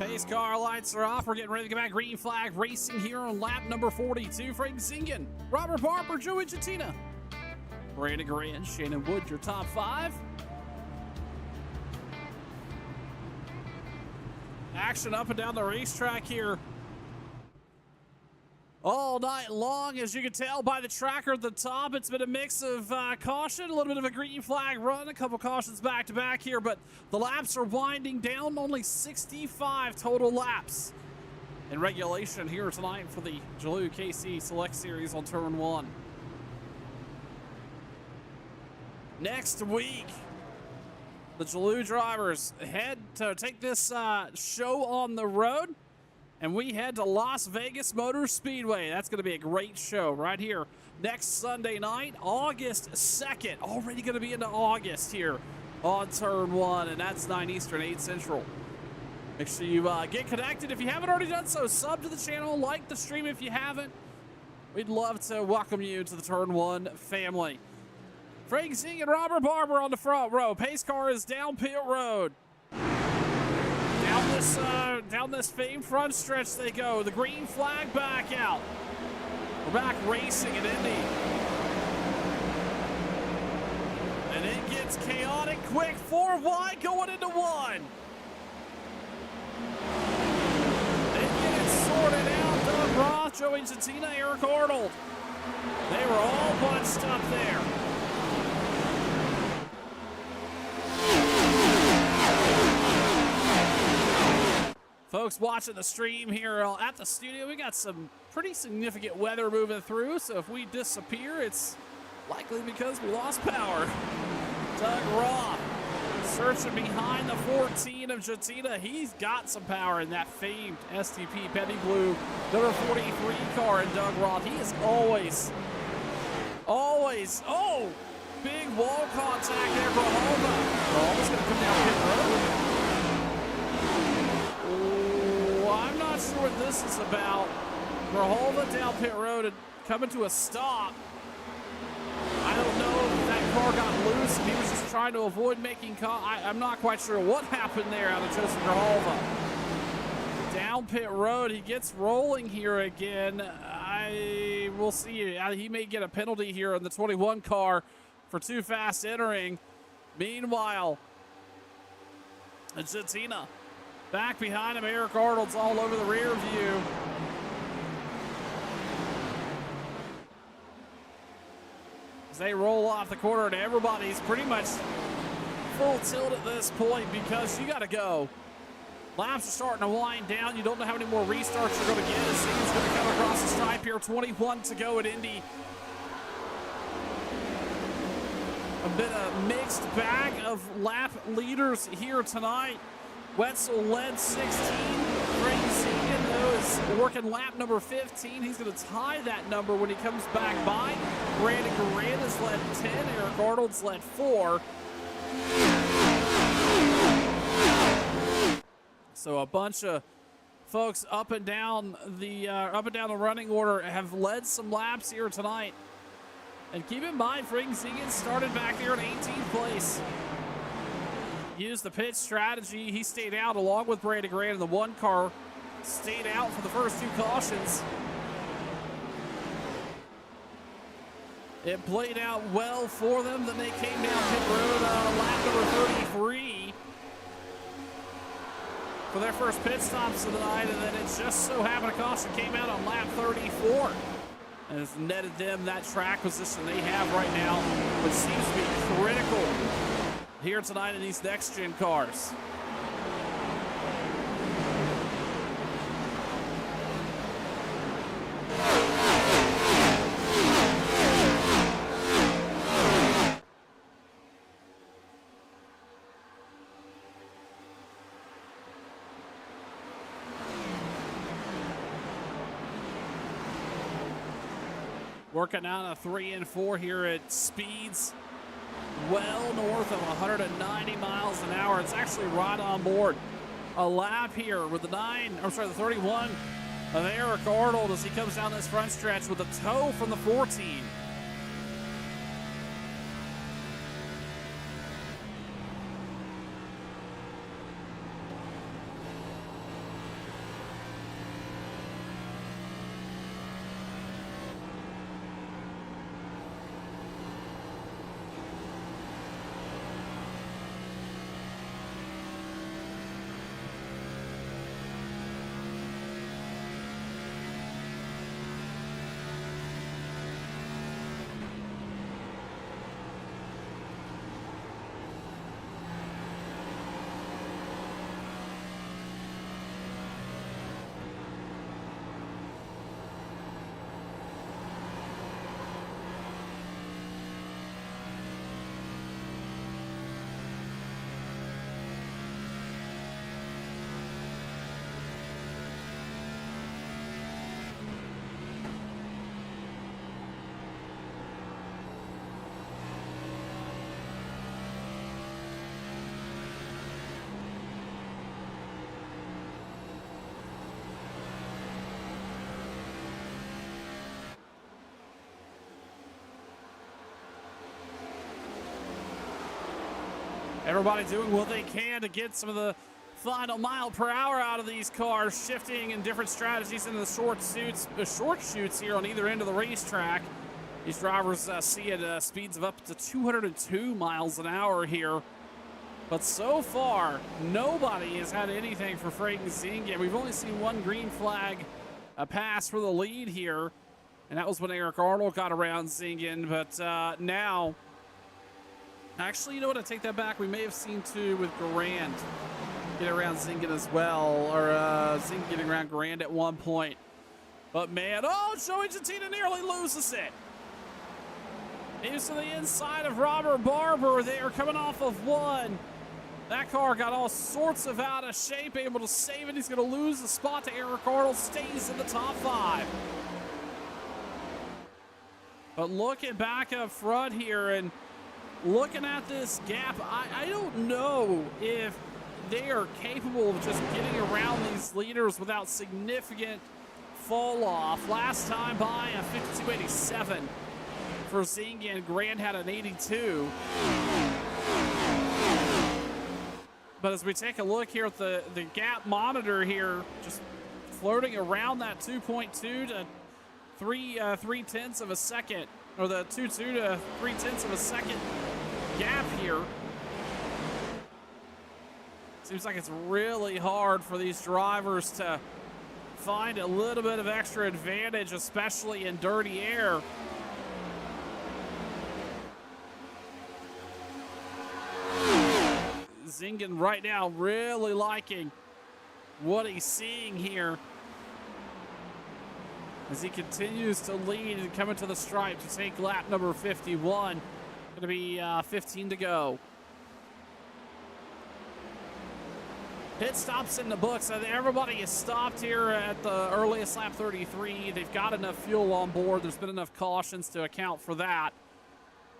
Pace car lights are off. We're getting ready to go back. Green flag racing here on lap number 42. Frank Zingen, Robert Barber, Joey Chatina, Brandon Grant, Shannon Wood, your top 5. Action up and down the racetrack here all night long. As you can tell by the tracker at the top, it's been a mix of caution, a little bit of a green flag run, a couple cautions back to back here, but the laps are winding down. Only 65 total laps in regulation here tonight for the Gelu-KC Select Series on Turn 1. Next week, the Gelu drivers head to take this show on the road, and we head to Las Vegas Motor Speedway. That's going to be a great show right here next Sunday night, August 2nd. Already going to be into August here on Turn 1, and that's 9 Eastern, 8 Central. Make sure you get connected. If you haven't already done so, sub to the channel, like the stream if you haven't. We'd love to welcome you to the Turn 1 family. Frank Zing and Robert Barber on the front row. Pace car is down pit road. Down this famed front stretch they go. The green flag back out. We're back racing at Indy. And it gets chaotic quick. 4 wide going into 1. They get it sorted out. Doug Roth, Joey Zatina, Eric Arnold. They were all bunched up there. Folks watching the stream here at the studio, we got some pretty significant weather moving through, so if we disappear, it's likely because we lost power. Doug Roth searching behind the 14 of Jatina. He's got some power in that famed STP Petty Blue number 43 car in Doug Roth. He is always, oh, big wall contact there for Almost going to come down pit road. I'm not sure what this is about. Verhoeven down pit road and coming to a stop. I don't know if that car got loose and he was just trying to avoid making I'm not quite sure what happened there out of Joseph Verhoeven. Down pit road, he gets rolling here again. We'll see. He may get a penalty here in the 21 car for too fast entering. Meanwhile, Jatina back behind him. Eric Arnold's all over the rear view. As they roll off the corner, and everybody's pretty much full tilt at this point because you got to go. Laps are starting to wind down. You don't know how many more restarts you're going to get. As soon as going to come across the stripe here. 21 to go at Indy. A bit of mixed bag of lap leaders here tonight. Wetzel led 16. Frank Zingen, though, is working lap number 15. He's going to tie that number when he comes back by. Brandon Grant has led 10. Eric Arnold's led 4. So a bunch of folks up and down the running order have led some laps here tonight. And keep in mind, Frank Zingen started back there in 18th place. Used the pit strategy. He stayed out along with Brandon Grant, and the 1 car stayed out for the first 2 cautions. It played out well for them. Then they came down pit road lap number 33 for their first pit stops of the night, and then it just so happened a caution came out on lap 34. And it's netted them that track position they have right now, which seems to be critical here tonight in these next-gen cars. Working on a 3 and 4 here at speeds well north of 190 miles an hour. It's actually right on board a lap here with the 31 of Eric Arnold as he comes down this front stretch with a tow from the 14. Everybody doing what they can to get some of the final mile per hour out of these cars, shifting in different strategies into the short shoots here on either end of the racetrack. These drivers see at speeds of up to 202 miles an hour here. But so far, nobody has had anything for Frank Zingen. We've only seen one green flag pass for the lead here, and that was when Eric Arnold got around Zingen. But now, actually, you know what? I take that back. We may have seen two with Garand get around Zingen as well, or Zingen getting around Garand at one point. But man, oh, Joey Gentina nearly loses it. He's to the inside of Robert Barber there, coming off of one. That car got all sorts of out of shape, able to save it. He's going to lose the spot to Eric Arnold, stays in the top 5. But looking back up front here and looking at this gap, I don't know if they are capable of just getting around these leaders without significant fall off. Last time by a 52.87 for Zingen. Grant had an 82. But as we take a look here at the gap monitor here, just floating around that 2.2 to 3/10 of a second, or the 2.2 to 3/10 of a second gap here. Seems like it's really hard for these drivers to find a little bit of extra advantage, especially in dirty air. Zingen right now really liking what he's seeing here as he continues to lead and come into the stripe to take lap number 51. Going to be 15 to go. Pit stops in the books. Everybody is stopped here at the earliest lap 33. They've got enough fuel on board. There's been enough cautions to account for that.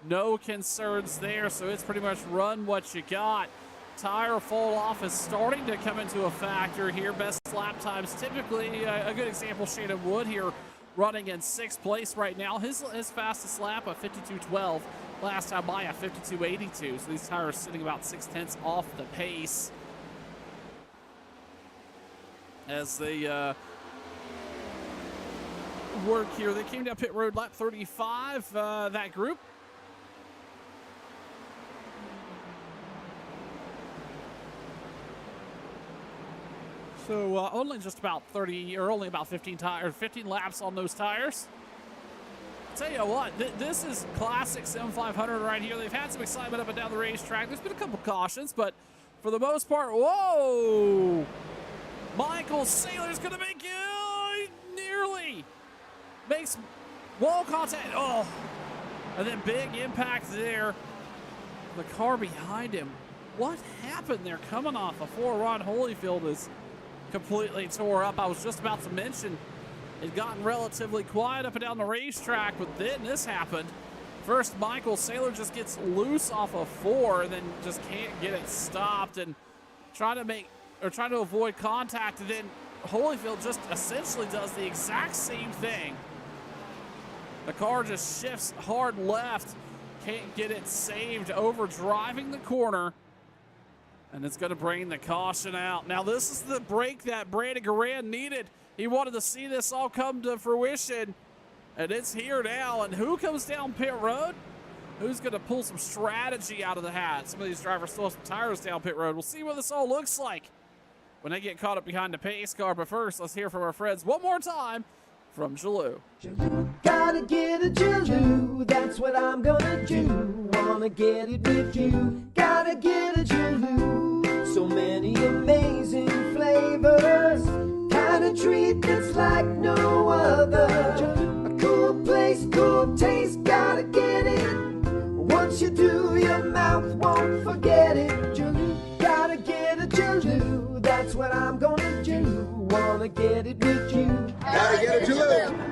No concerns there, so it's pretty much run what you got. Tire fall off is starting to come into a factor here. Best lap times, typically a good example, Shannon Wood here running in 6th place right now. His fastest lap, a 52.12. Last time by a 52.82. So these tires sitting about 0.6 off the pace as they work here. They came down pit road lap 35, that group. So only just about 30, or only about 15 laps on those tires. Tell you what, this is classic Sim 500 right here. They've had some excitement up and down the racetrack. There's been a couple cautions, but for the most part, whoa! Michael Saylor's gonna make it, nearly makes wall contact. Oh, and then big impact there. The car behind him. What happened there? Coming off a 4, Ron Holyfield is completely tore up. I was just about to mention it gotten relatively quiet up and down the racetrack, but then this happened. First, Michael Saylor just gets loose off of 4 and then just can't get it stopped and trying to avoid contact, and then Holyfield just essentially does the exact same thing. The car just shifts hard left, can't get it saved, over driving the corner. And it's going to bring the caution out. Now, this is the break that Brandon Garand needed. He wanted to see this all come to fruition. And it's here now. And who comes down pit road? Who's going to pull some strategy out of the hat? Some of these drivers still have some tires down pit road. We'll see what this all looks like when they get caught up behind the pace car. But first, let's hear from our friends one more time from Gelu. Gotta get a Gelu, that's what I'm gonna do. Wanna get it with you. Gotta get a Gelu. So many amazing flavors. Kind of treat that's like no other. A cool place, cool taste, gotta get it. Once you do, your mouth won't forget it. Gelu, gotta get a Gelu, that's what I'm gonna do. Wanna get it with you. Gotta get it, Gelu.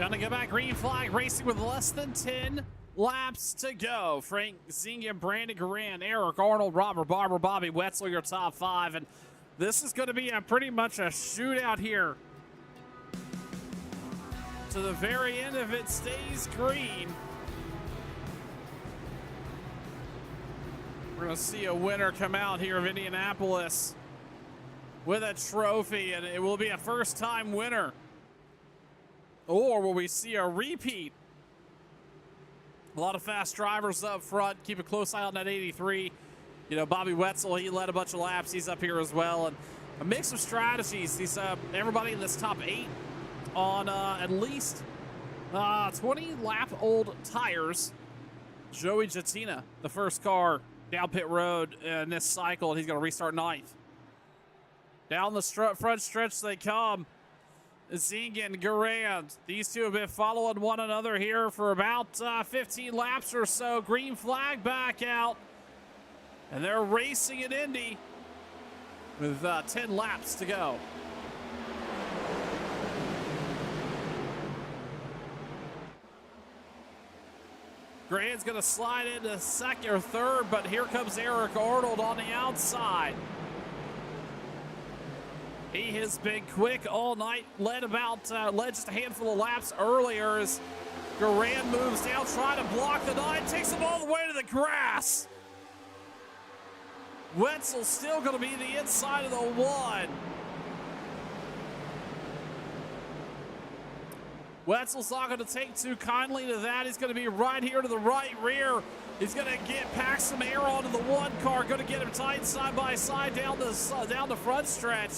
Gonna go back, green flag, racing with less than 10 laps to go. Frank Zinga, Brandon Garan, Eric Arnold, Robert Barber, Bobby Wetzel, your top 5. And this is gonna be pretty much a shootout here. To the very end, if it stays green, we're gonna see a winner come out here of Indianapolis with a trophy, and it will be a first-time winner. Or will we see a repeat? A lot of fast drivers up front. Keep a close eye on that 83. You know, Bobby Wetzel, he led a bunch of laps. He's up here as well. And a mix of strategies. These everybody in this top 8 on at least 20 lap old tires. Joey Jatina, the first car down pit road in this cycle, and he's going to restart 9th. Down the front stretch they come. Zingen, Garand, these two have been following one another here for about 15 laps or so. Green flag back out, and they're racing at Indy with 10 laps to go. Grand's gonna slide into second or third, but here comes Eric Arnold on the outside. He has been quick all night, led just a handful of laps earlier as Garand moves down, trying to block the 9, takes him all the way to the grass. Wetzel's still going to be the inside of the 1. Wetzel's not going to take too kindly to that. He's going to be right here to the right rear. He's going to pack some air onto the 1 car, going to get him tight side by side down the front stretch.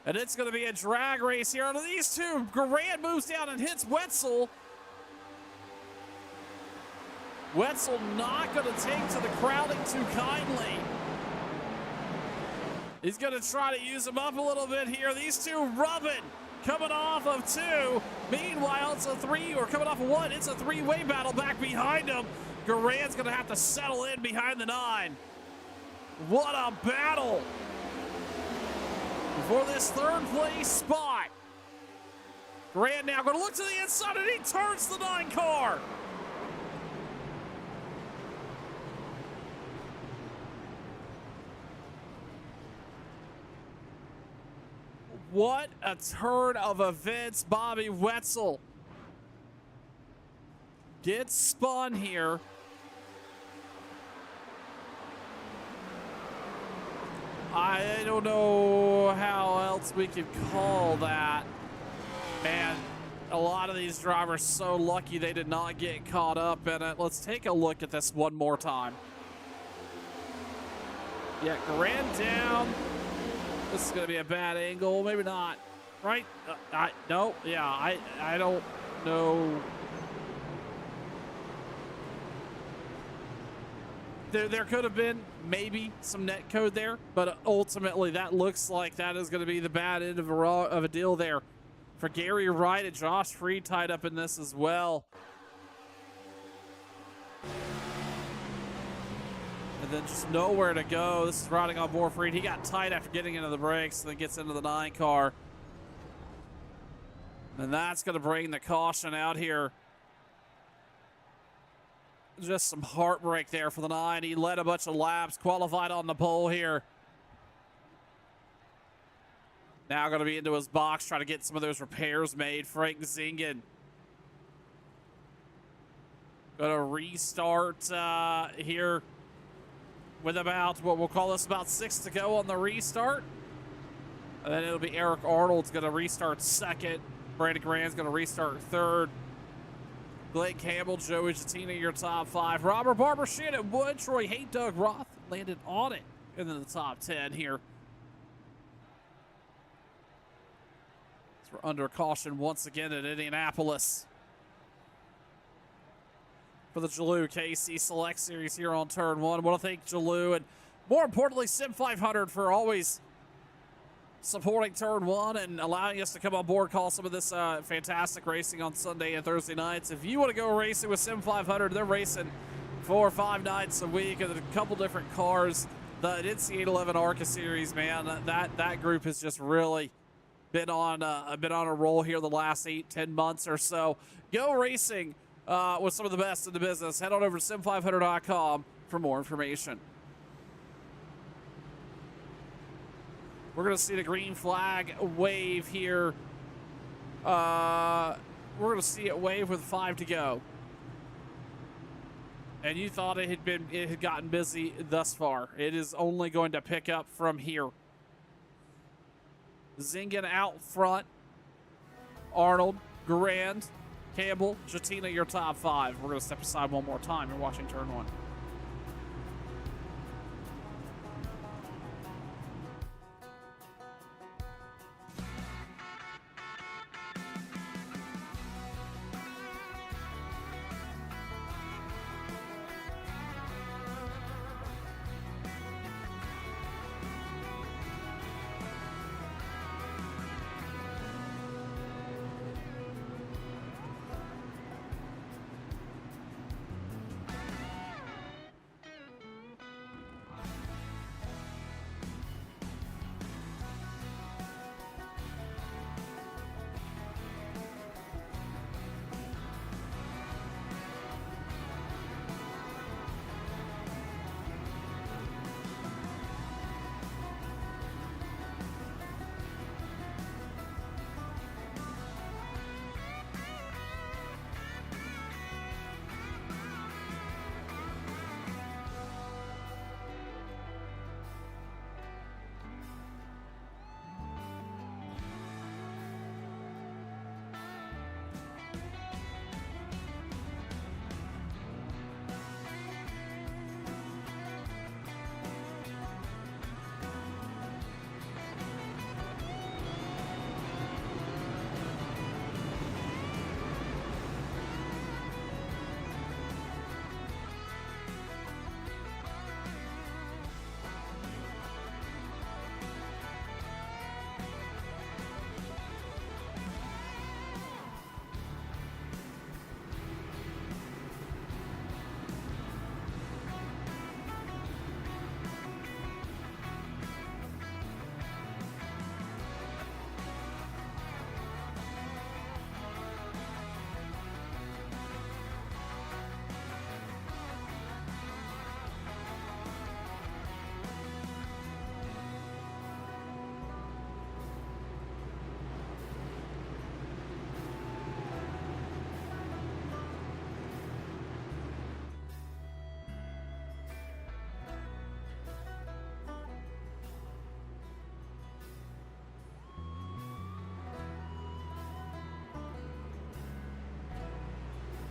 And it's going to be a drag race here. Out of these two, Garand moves down and hits Wetzel. Wetzel not going to take to the crowding too kindly. He's going to try to use him up a little bit here. These two rubbing, coming off of 2. Meanwhile, it's a 3, or coming off of 1. It's a 3-way battle back behind him. Garand's going to have to settle in behind the 9. What a battle for this 3rd place spot. Garand now going to look to the inside, and he turns the 9 car. What a turn of events. Bobby Wetzel gets spun here. I don't know how else we could call that. Man, a lot of these drivers so lucky they did not get caught up in it. Let's take a look at this one more time. Yeah, Garand down. This is going to be a bad angle. Maybe not. Right? No. Yeah, I don't know. There could have been maybe some net code there, but ultimately that looks like that is going to be the bad end of a deal there for Gary Wright and Josh Freed tied up in this as well. And then just nowhere to go. This is riding on board Freed. He got tight after getting into the brakes, and then gets into the 9 car. And that's going to bring the caution out here. Just some heartbreak there for the 9. He led a bunch of laps, qualified on the pole here. Now going to be into his box, trying to get some of those repairs made. Frank Zingen going to restart here with about, what we'll call this, about 6 to go on the restart. And then it'll be Eric Arnold's going to restart 2nd. Brandon Grand's going to restart 3rd. Blake Campbell, Joey Jatina, your top 5. Robert Barber, Shannon Wood, Troy Haight, Doug Roth landed on it in the top 10 here. So we're under caution once again at Indianapolis for the Gelu-KC Select Series here on Turn 1. I want to thank Gelu and, more importantly, Sim 500 for always supporting Turn 1 and allowing us to come on board, call some of this fantastic racing on Sunday and Thursday nights. If you want to go racing with Sim 500, they're racing 4 or 5 nights a week and a couple different cars. The NC811 ARCA series, man, that group has just really been on a roll here the last 8-10 months or so. Go racing with some of the best in the business. Head on over to sim500.com for more information. We're going to see the green flag wave here. We're going to see it wave with 5 to go. And you thought it had gotten busy thus far. It is only going to pick up from here. Zingen out front. Arnold, Garand, Campbell, Jatina, your top 5. We're going to step aside one more time. You're watching Turn 1.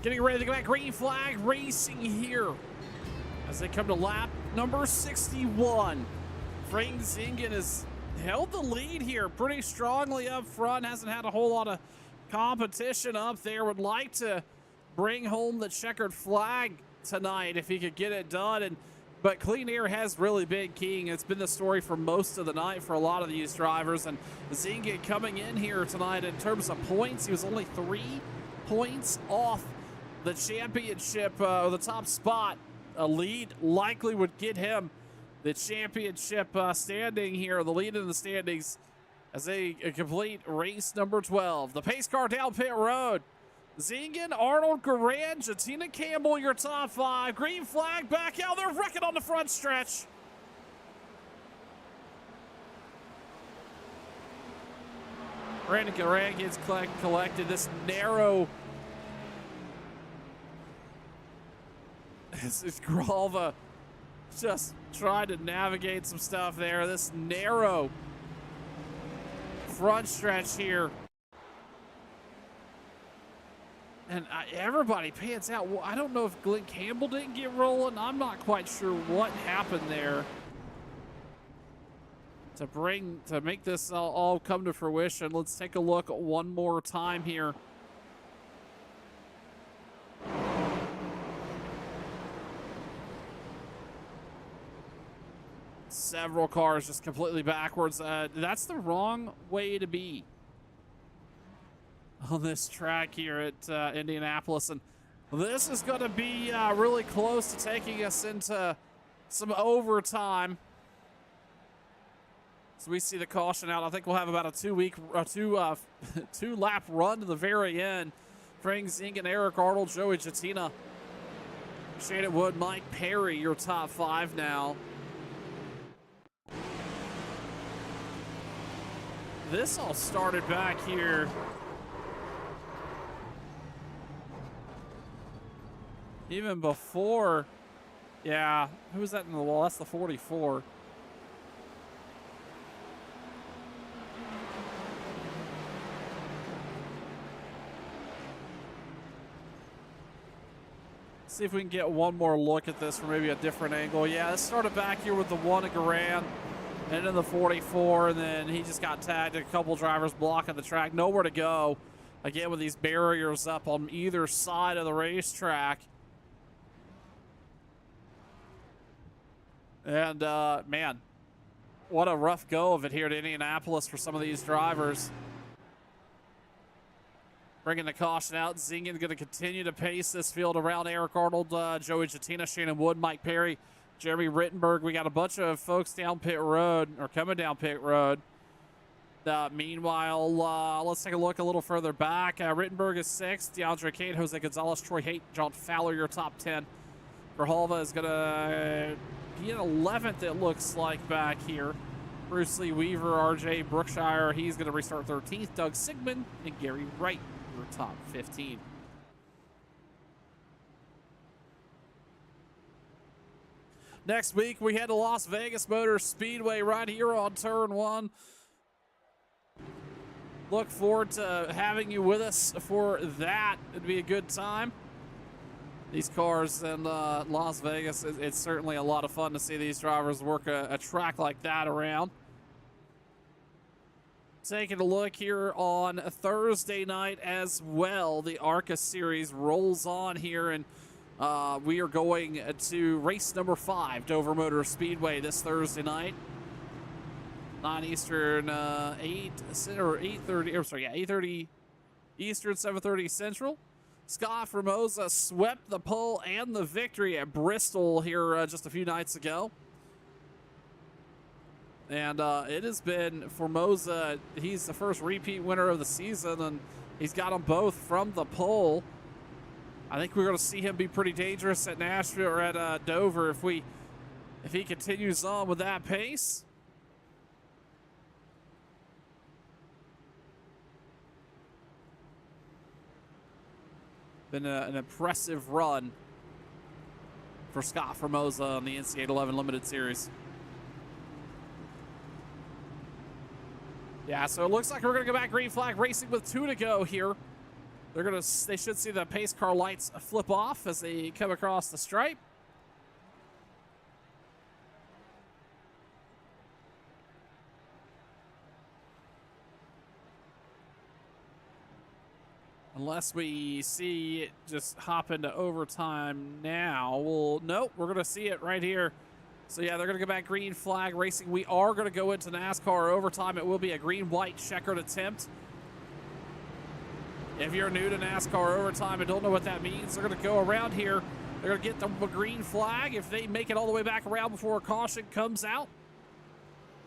Getting ready to go back. Green flag racing here as they come to lap number 61. Frank Zingen has held the lead here pretty strongly up front. Hasn't had a whole lot of competition up there. Would like to bring home the checkered flag tonight if he could get it done. But clean air has really been king. It's been the story for most of the night for a lot of these drivers. And Zingen coming in here tonight in terms of points, he was only 3 points off the championship, the top spot. A lead likely would get him the championship standing here, the lead in the standings as they complete race number 12. The pace car down pit road. Zingen, Arnold, Garand, Jatina, Campbell, your top 5. Green flag back out. They're wrecking on the front stretch. Brandon Garand gets collected. This narrow. This is Gralva just trying to navigate some stuff there. This narrow front stretch here. And everybody pants out. Well, I don't know if Glenn Campbell didn't get rolling. I'm not quite sure what happened there to make this all come to fruition. Let's take a look one more time here. Several cars just completely backwards. That's the wrong way to be on this track here at Indianapolis. And this is going to be really close to taking us into some overtime. So we see the caution out. I think we'll have about a two lap run to the very end. Frank Zingen, Eric Arnold, Joey Jatina, Shannon Wood, Mike Perry, your top 5 now. This all started back here. Even before, yeah, who was that in the wall? That's the 44. See if we can get one more look at this from maybe a different angle. Yeah, this started back here with the 1 at Garand and then the 44, and then he just got tagged. A couple drivers blocking the track, nowhere to go. Again, with these barriers up on either side of the racetrack. And, man, what a rough go of it here at Indianapolis for some of these drivers. Bringing the caution out. Zingen going to continue to pace this field around Eric Arnold, Joey Jatina, Shannon Wood, Mike Perry, Jeremy Rittenberg. We got a bunch of folks down pit road, or coming down pit road. Meanwhile, let's take a look a little further back. Rittenberg is 6th. DeAndre Kane, Jose Gonzalez, Troy Haight, John Fowler, your top 10. Grijalva is going to be in 11th, it looks like, back here. Bruce Lee Weaver, RJ Brookshire, he's going to restart 13th. Doug Sigmund and Gary Wright, your top 15. Next week, we head to Las Vegas Motor Speedway right here on Turn 1. Look forward to having you with us for that. It'd be a good time. These cars in Las Vegas, it's certainly a lot of fun to see these drivers work a track like that around. Taking a look here on a Thursday night as well. The ARCA series rolls on here, and we are going to race number 5, Dover Motor Speedway, this Thursday night. 9 Eastern, 8:30 Eastern, 7:30 Central. Scott Formosa swept the pole and the victory at Bristol here just a few nights ago. And it has been Formosa. He's the first repeat winner of the season, and he's got them both from the pole. I think we're going to see him be pretty dangerous at Nashville or at Dover if he continues on with that pace. Been an impressive run for Scott Formosa on the NCAA 11 Limited Series. Yeah, so it looks like we're going to go back green flag racing with 2 to go here. They should see the pace car lights flip off as they come across the stripe. Unless we see it just hop into overtime now. Well, nope, we're going to see it right here. So, yeah, they're going to go back green flag racing. We are going to go into NASCAR overtime. It will be a green-white checkered attempt. If you're new to NASCAR overtime and don't know what that means, they're going to go around here. They're going to get the green flag. If they make it all the way back around before a caution comes out,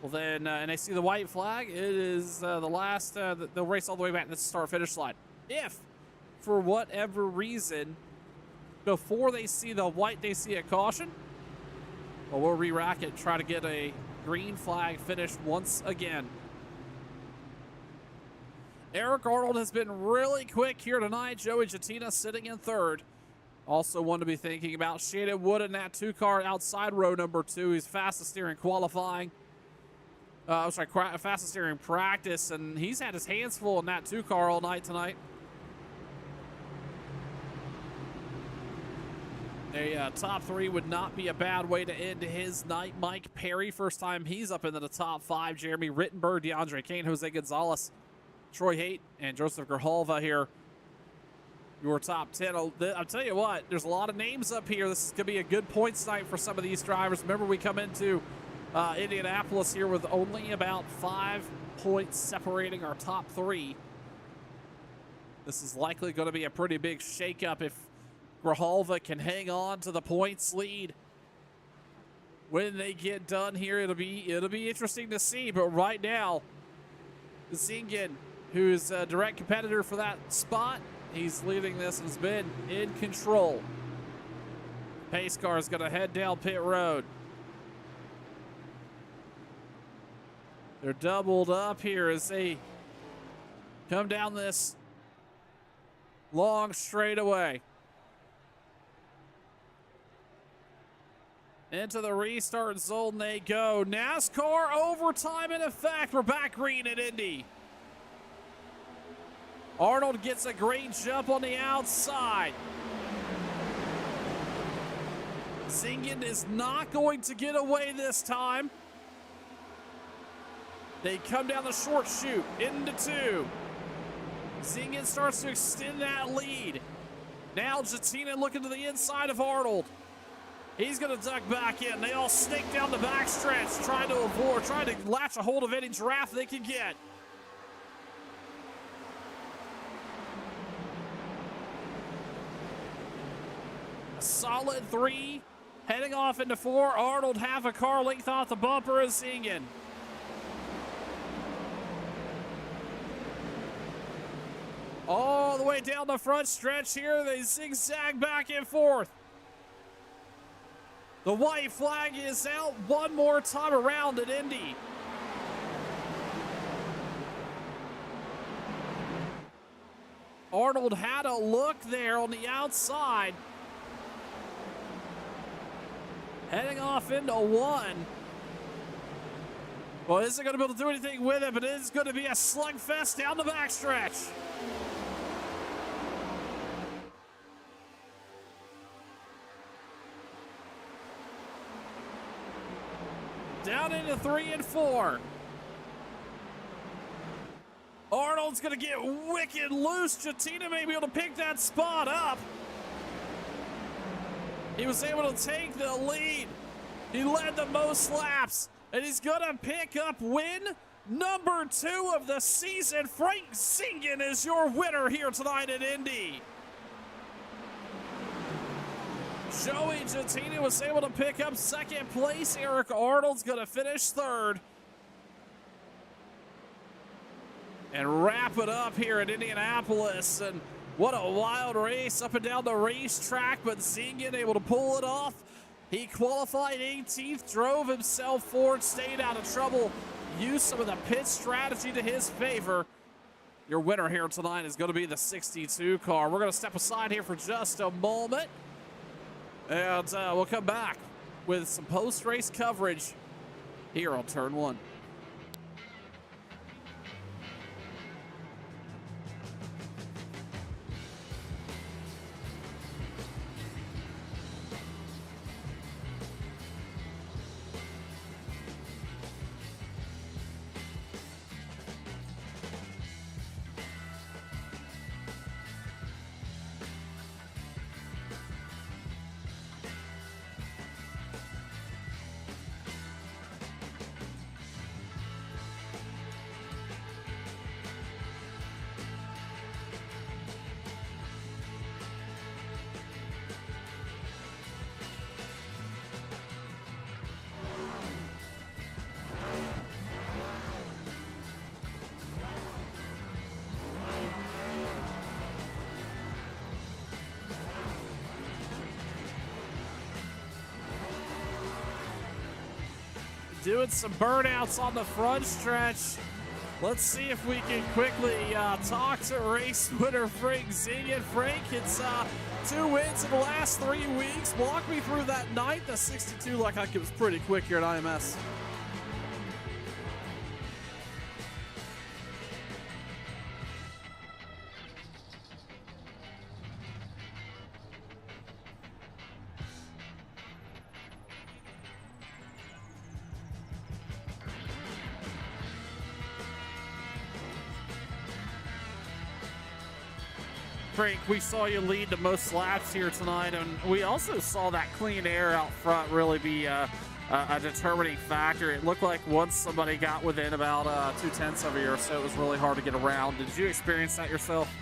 well, then, and they see the white flag, it is the last, they'll race all the way back to the start-finish line. If, for whatever reason, before they see the white, they see a caution, well, we'll re-rack it, try to get a green flag finish once again. Eric Arnold has been really quick here tonight. Joey Jatina sitting in 3rd. Also one to be thinking about, Shannon Wood in that 2 car outside row number 2. He's fastest steering qualifying. Fastest steering practice, and he's had his hands full in that 2 car all night tonight. A top 3 would not be a bad way to end his night. Mike Perry, first time he's up into the top 5. Jeremy Rittenberg, DeAndre Kane, Jose Gonzalez, Troy Haight, and Joseph Grijalva here. Your top 10. I'll tell you what, there's a lot of names up here. This is going to be a good points night for some of these drivers. Remember, we come into Indianapolis here with only about 5 points separating our top 3. This is likely going to be a pretty big shakeup if Grijalva can hang on to the points lead. when they get done here. It'll be interesting to see. But right now, Zingen, who is a direct competitor for that spot, he's leading this and has been in control. Pace car is going to head down pit road. They're doubled up here as they come down this long straightaway. Into the restart zone they go. NASCAR overtime in effect. We're back green at Indy. Arnold gets a great jump on the outside. Zingen is not going to get away this time. They come down the short chute into two. Zingen starts to extend that lead. Now Jatina looking to the inside of Arnold. He's going to duck back in. They all snake down the backstretch, trying to latch a hold of any draft they can get. A solid 3, heading off into 4. Arnold half a car length off the bumper of Zingen. All the way down the front stretch here, they zigzag back and forth. The white flag is out one more time around at Indy. Arnold had a look there on the outside. Heading off into 1. Well, isn't going to be able to do anything with it, but it is going to be a slugfest down the backstretch. Down into 3 and 4. Arnold's going to get wicked loose. Jatina may be able to pick that spot up. He was able to take the lead. He led the most laps, and he's going to pick up win number 2 of the season. Frank Zingen is your winner here tonight at Indy. Joey Jatina was able to pick up 2nd place. Eric Arnold's going to finish 3rd. And wrap it up here at Indianapolis. And what a wild race up and down the racetrack, but Zingen able to pull it off. He qualified 18th, drove himself forward, stayed out of trouble, used some of the pit strategy to his favor. Your winner here tonight is going to be the 62 car. We're going to step aside here for just a moment. And we'll come back with some post-race coverage here on Turn 1. Doing some burnouts on the front stretch. Let's see if we can quickly talk to race winner Frank Zingen. Frank, it's 2 wins in the last 3 weeks. Walk me through that night. The 62 looked like it was pretty quick here at IMS. Frank, we saw you lead the most laps here tonight, and we also saw that clean air out front really be a determining factor. It looked like once somebody got within about 0.2 of you or so, it was really hard to get around. Did you experience that yourself?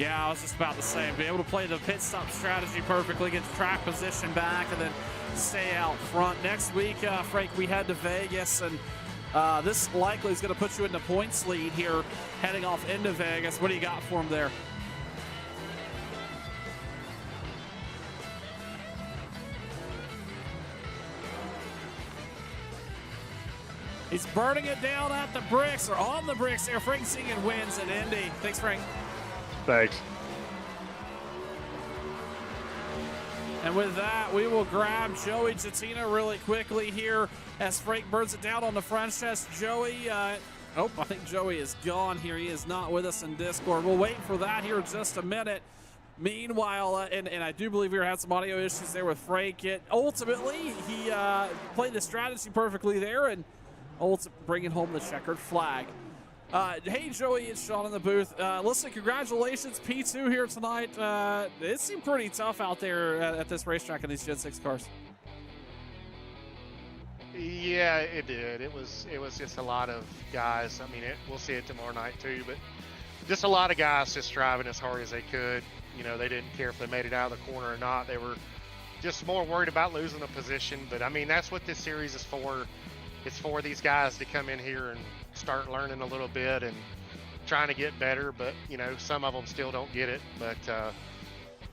Yeah, I was just about to say, be able to play the pit stop strategy perfectly, get the track position back, and then stay out front. Next week, Frank, we head to Vegas, and this likely is going to put you in the points lead here, heading off into Vegas. What do you got for him there? He's burning it down at the bricks, or on the bricks there. Frank Singen wins at Indy. Thanks, Frank. Thanks. And with that, we will grab Joey Jatina really quickly here as Frank burns it down on the front chest. Joey, I think Joey is gone here. He is not with us in Discord. We'll wait for that here in just a minute. Meanwhile, and I do believe we had some audio issues there with Frank. Ultimately, he played the strategy perfectly there and bringing home the checkered flag. Hey, Joey, it's Sean in the booth. Listen, congratulations, P2 here tonight. It seemed pretty tough out there at this racetrack in these Gen 6 cars. Yeah, it did. It was just a lot of guys. I mean, we'll see it tomorrow night too, but just a lot of guys just driving as hard as they could. You know, they didn't care if they made it out of the corner or not. They were just more worried about losing a position. But I mean, that's what this series is for. It's for these guys to come in here and start learning a little bit and trying to get better, but you know, some of them still don't get it. But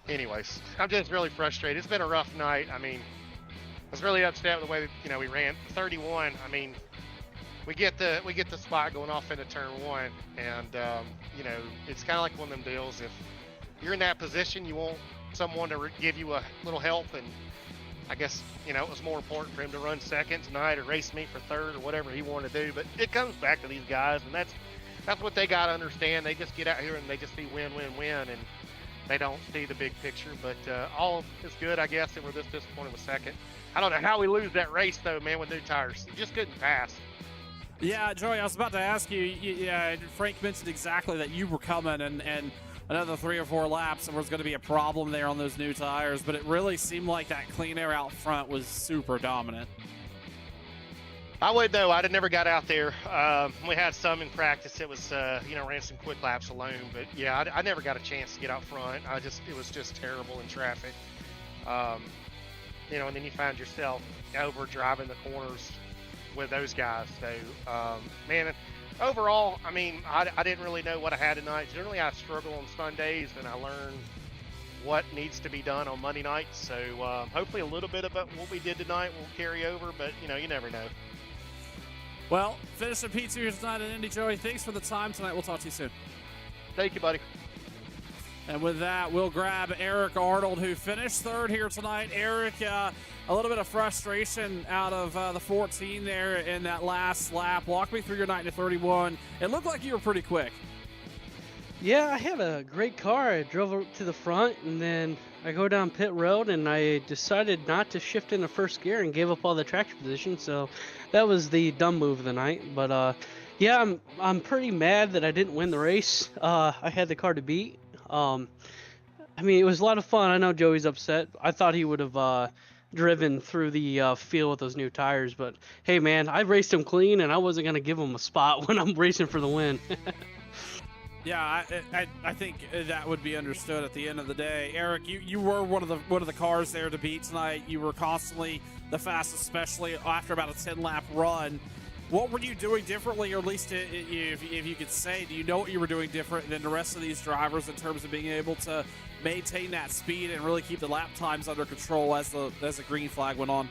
anyways, I'm just really frustrated. It's been a rough night. I mean, I was really upset with the way that, you know, we ran 31. I mean, we get the spot going off into turn 1, and you know, it's kind of like one of them deals. If you're in that position, you want someone to give you a little help, and I guess, you know, it was more important for him to run second tonight or race me for third or whatever he wanted to do. But it comes back to these guys, and that's what they got to understand. They just get out here and they just see win, win, win, and they don't see the big picture. But all is good, I guess, and we're just disappointed with second. I don't know how we lose that race, though, man, with new tires. You just couldn't pass. Yeah, Joey, I was about to ask you. Yeah, Frank mentioned exactly that you were coming, and another 3 or 4 laps, and there was going to be a problem there on those new tires, but it really seemed like that clean air out front was super dominant. I would, though. I never got out there. We had some in practice. It was, you know, ran some quick laps alone, but yeah, I never got a chance to get out front. It was just terrible in traffic. You know, and then you find yourself over driving the corners with those guys. So, man, overall, I mean, I didn't really know what I had tonight. Generally, I struggle on Sundays, and I learn what needs to be done on Monday nights. So hopefully a little bit about what we did tonight will carry over, but, you know, you never know. Well, finishing P2 here tonight at Indy, Joey. Thanks for the time tonight. We'll talk to you soon. Thank you, buddy. And with that, we'll grab Eric Arnold, who finished third here tonight. Eric, a little bit of frustration out of the 14 there in that last lap. Walk me through your night to 31. It looked like you were pretty quick. Yeah, I had a great car. I drove up to the front, and then I go down pit road, and I decided not to shift into first gear and gave up all the traction position. So that was the dumb move of the night. But yeah, I'm pretty mad that I didn't win the race. I had the car to beat. I mean, it was a lot of fun. I know Joey's upset. I thought he would have driven through the field with those new tires, but hey, man, I raced him clean, and I wasn't gonna give him a spot when I'm racing for the win. Yeah, I think that would be understood at the end of the day. Eric, you were one of the cars there to beat tonight. You were constantly the fastest, especially after about a 10-lap run. What were you doing differently, or at least if you could say, do you know what you were doing different than the rest of these drivers in terms of being able to maintain that speed and really keep the lap times under control as the green flag went on?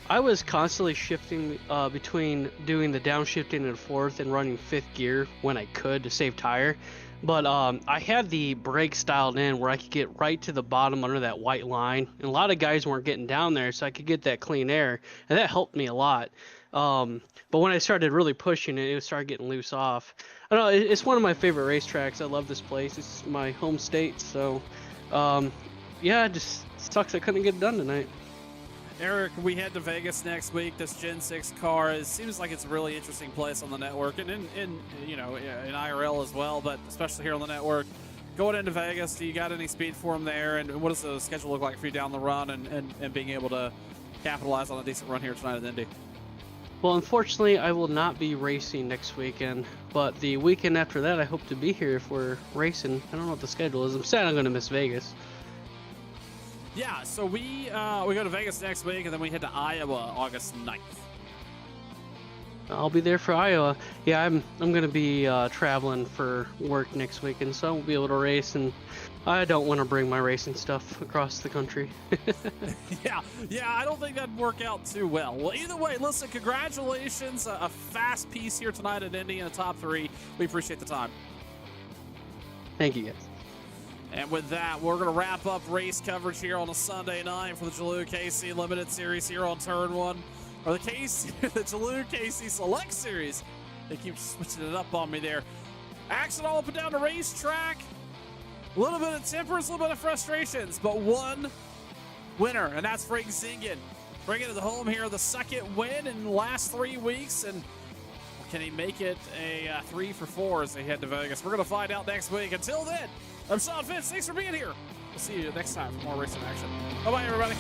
I was constantly shifting between doing the downshifting in fourth and running fifth gear when I could to save tire. But I had the brakes dialed in where I could get right to the bottom under that white line. And a lot of guys weren't getting down there, so I could get that clean air. And that helped me a lot. But when I started really pushing it, it started getting loose off. I don't know, it's one of my favorite racetracks. I love this place. It's my home state. So, yeah, it just sucks I couldn't get it done tonight. Eric, we head to Vegas next week. This Gen 6 car seems like it's a really interesting place on the network and in IRL as well, but especially here on the network. Going into Vegas, do you got any speed for them there? And what does the schedule look like for you down the run and being able to capitalize on a decent run here tonight at Indy? Well, unfortunately, I will not be racing next weekend. But the weekend after that, I hope to be here if we're racing. I don't know what the schedule is. I'm sad I'm going to miss Vegas. Yeah, so we go to Vegas next week, and then we head to Iowa August 9th. I'll be there for Iowa. Yeah, I'm going to be traveling for work next weekend, so I won't be able to race, and I don't want to bring my racing stuff across the country. Yeah, I don't think that'd work out too well. Well, either way, listen, congratulations. A fast piece here tonight at Indy in the top 3. We appreciate the time. Thank you, guys. And with that, we're going to wrap up race coverage here on a Sunday night for the Gelu-KC Limited Series here on Turn 1. Or the Gelu-KC Select Series. They keep switching it up on me there. Action all up and down the racetrack. A little bit of tempers, a little bit of frustrations, but one winner, and that's Frank Zingen. Bringing it home here, the second win in the last 3 weeks, and can he make it a 3 for 4 as they head to Vegas? We're going to find out next week. Until then, I'm Sean Fitz. Thanks for being here. We'll see you next time for more racing action. Bye-bye, everybody.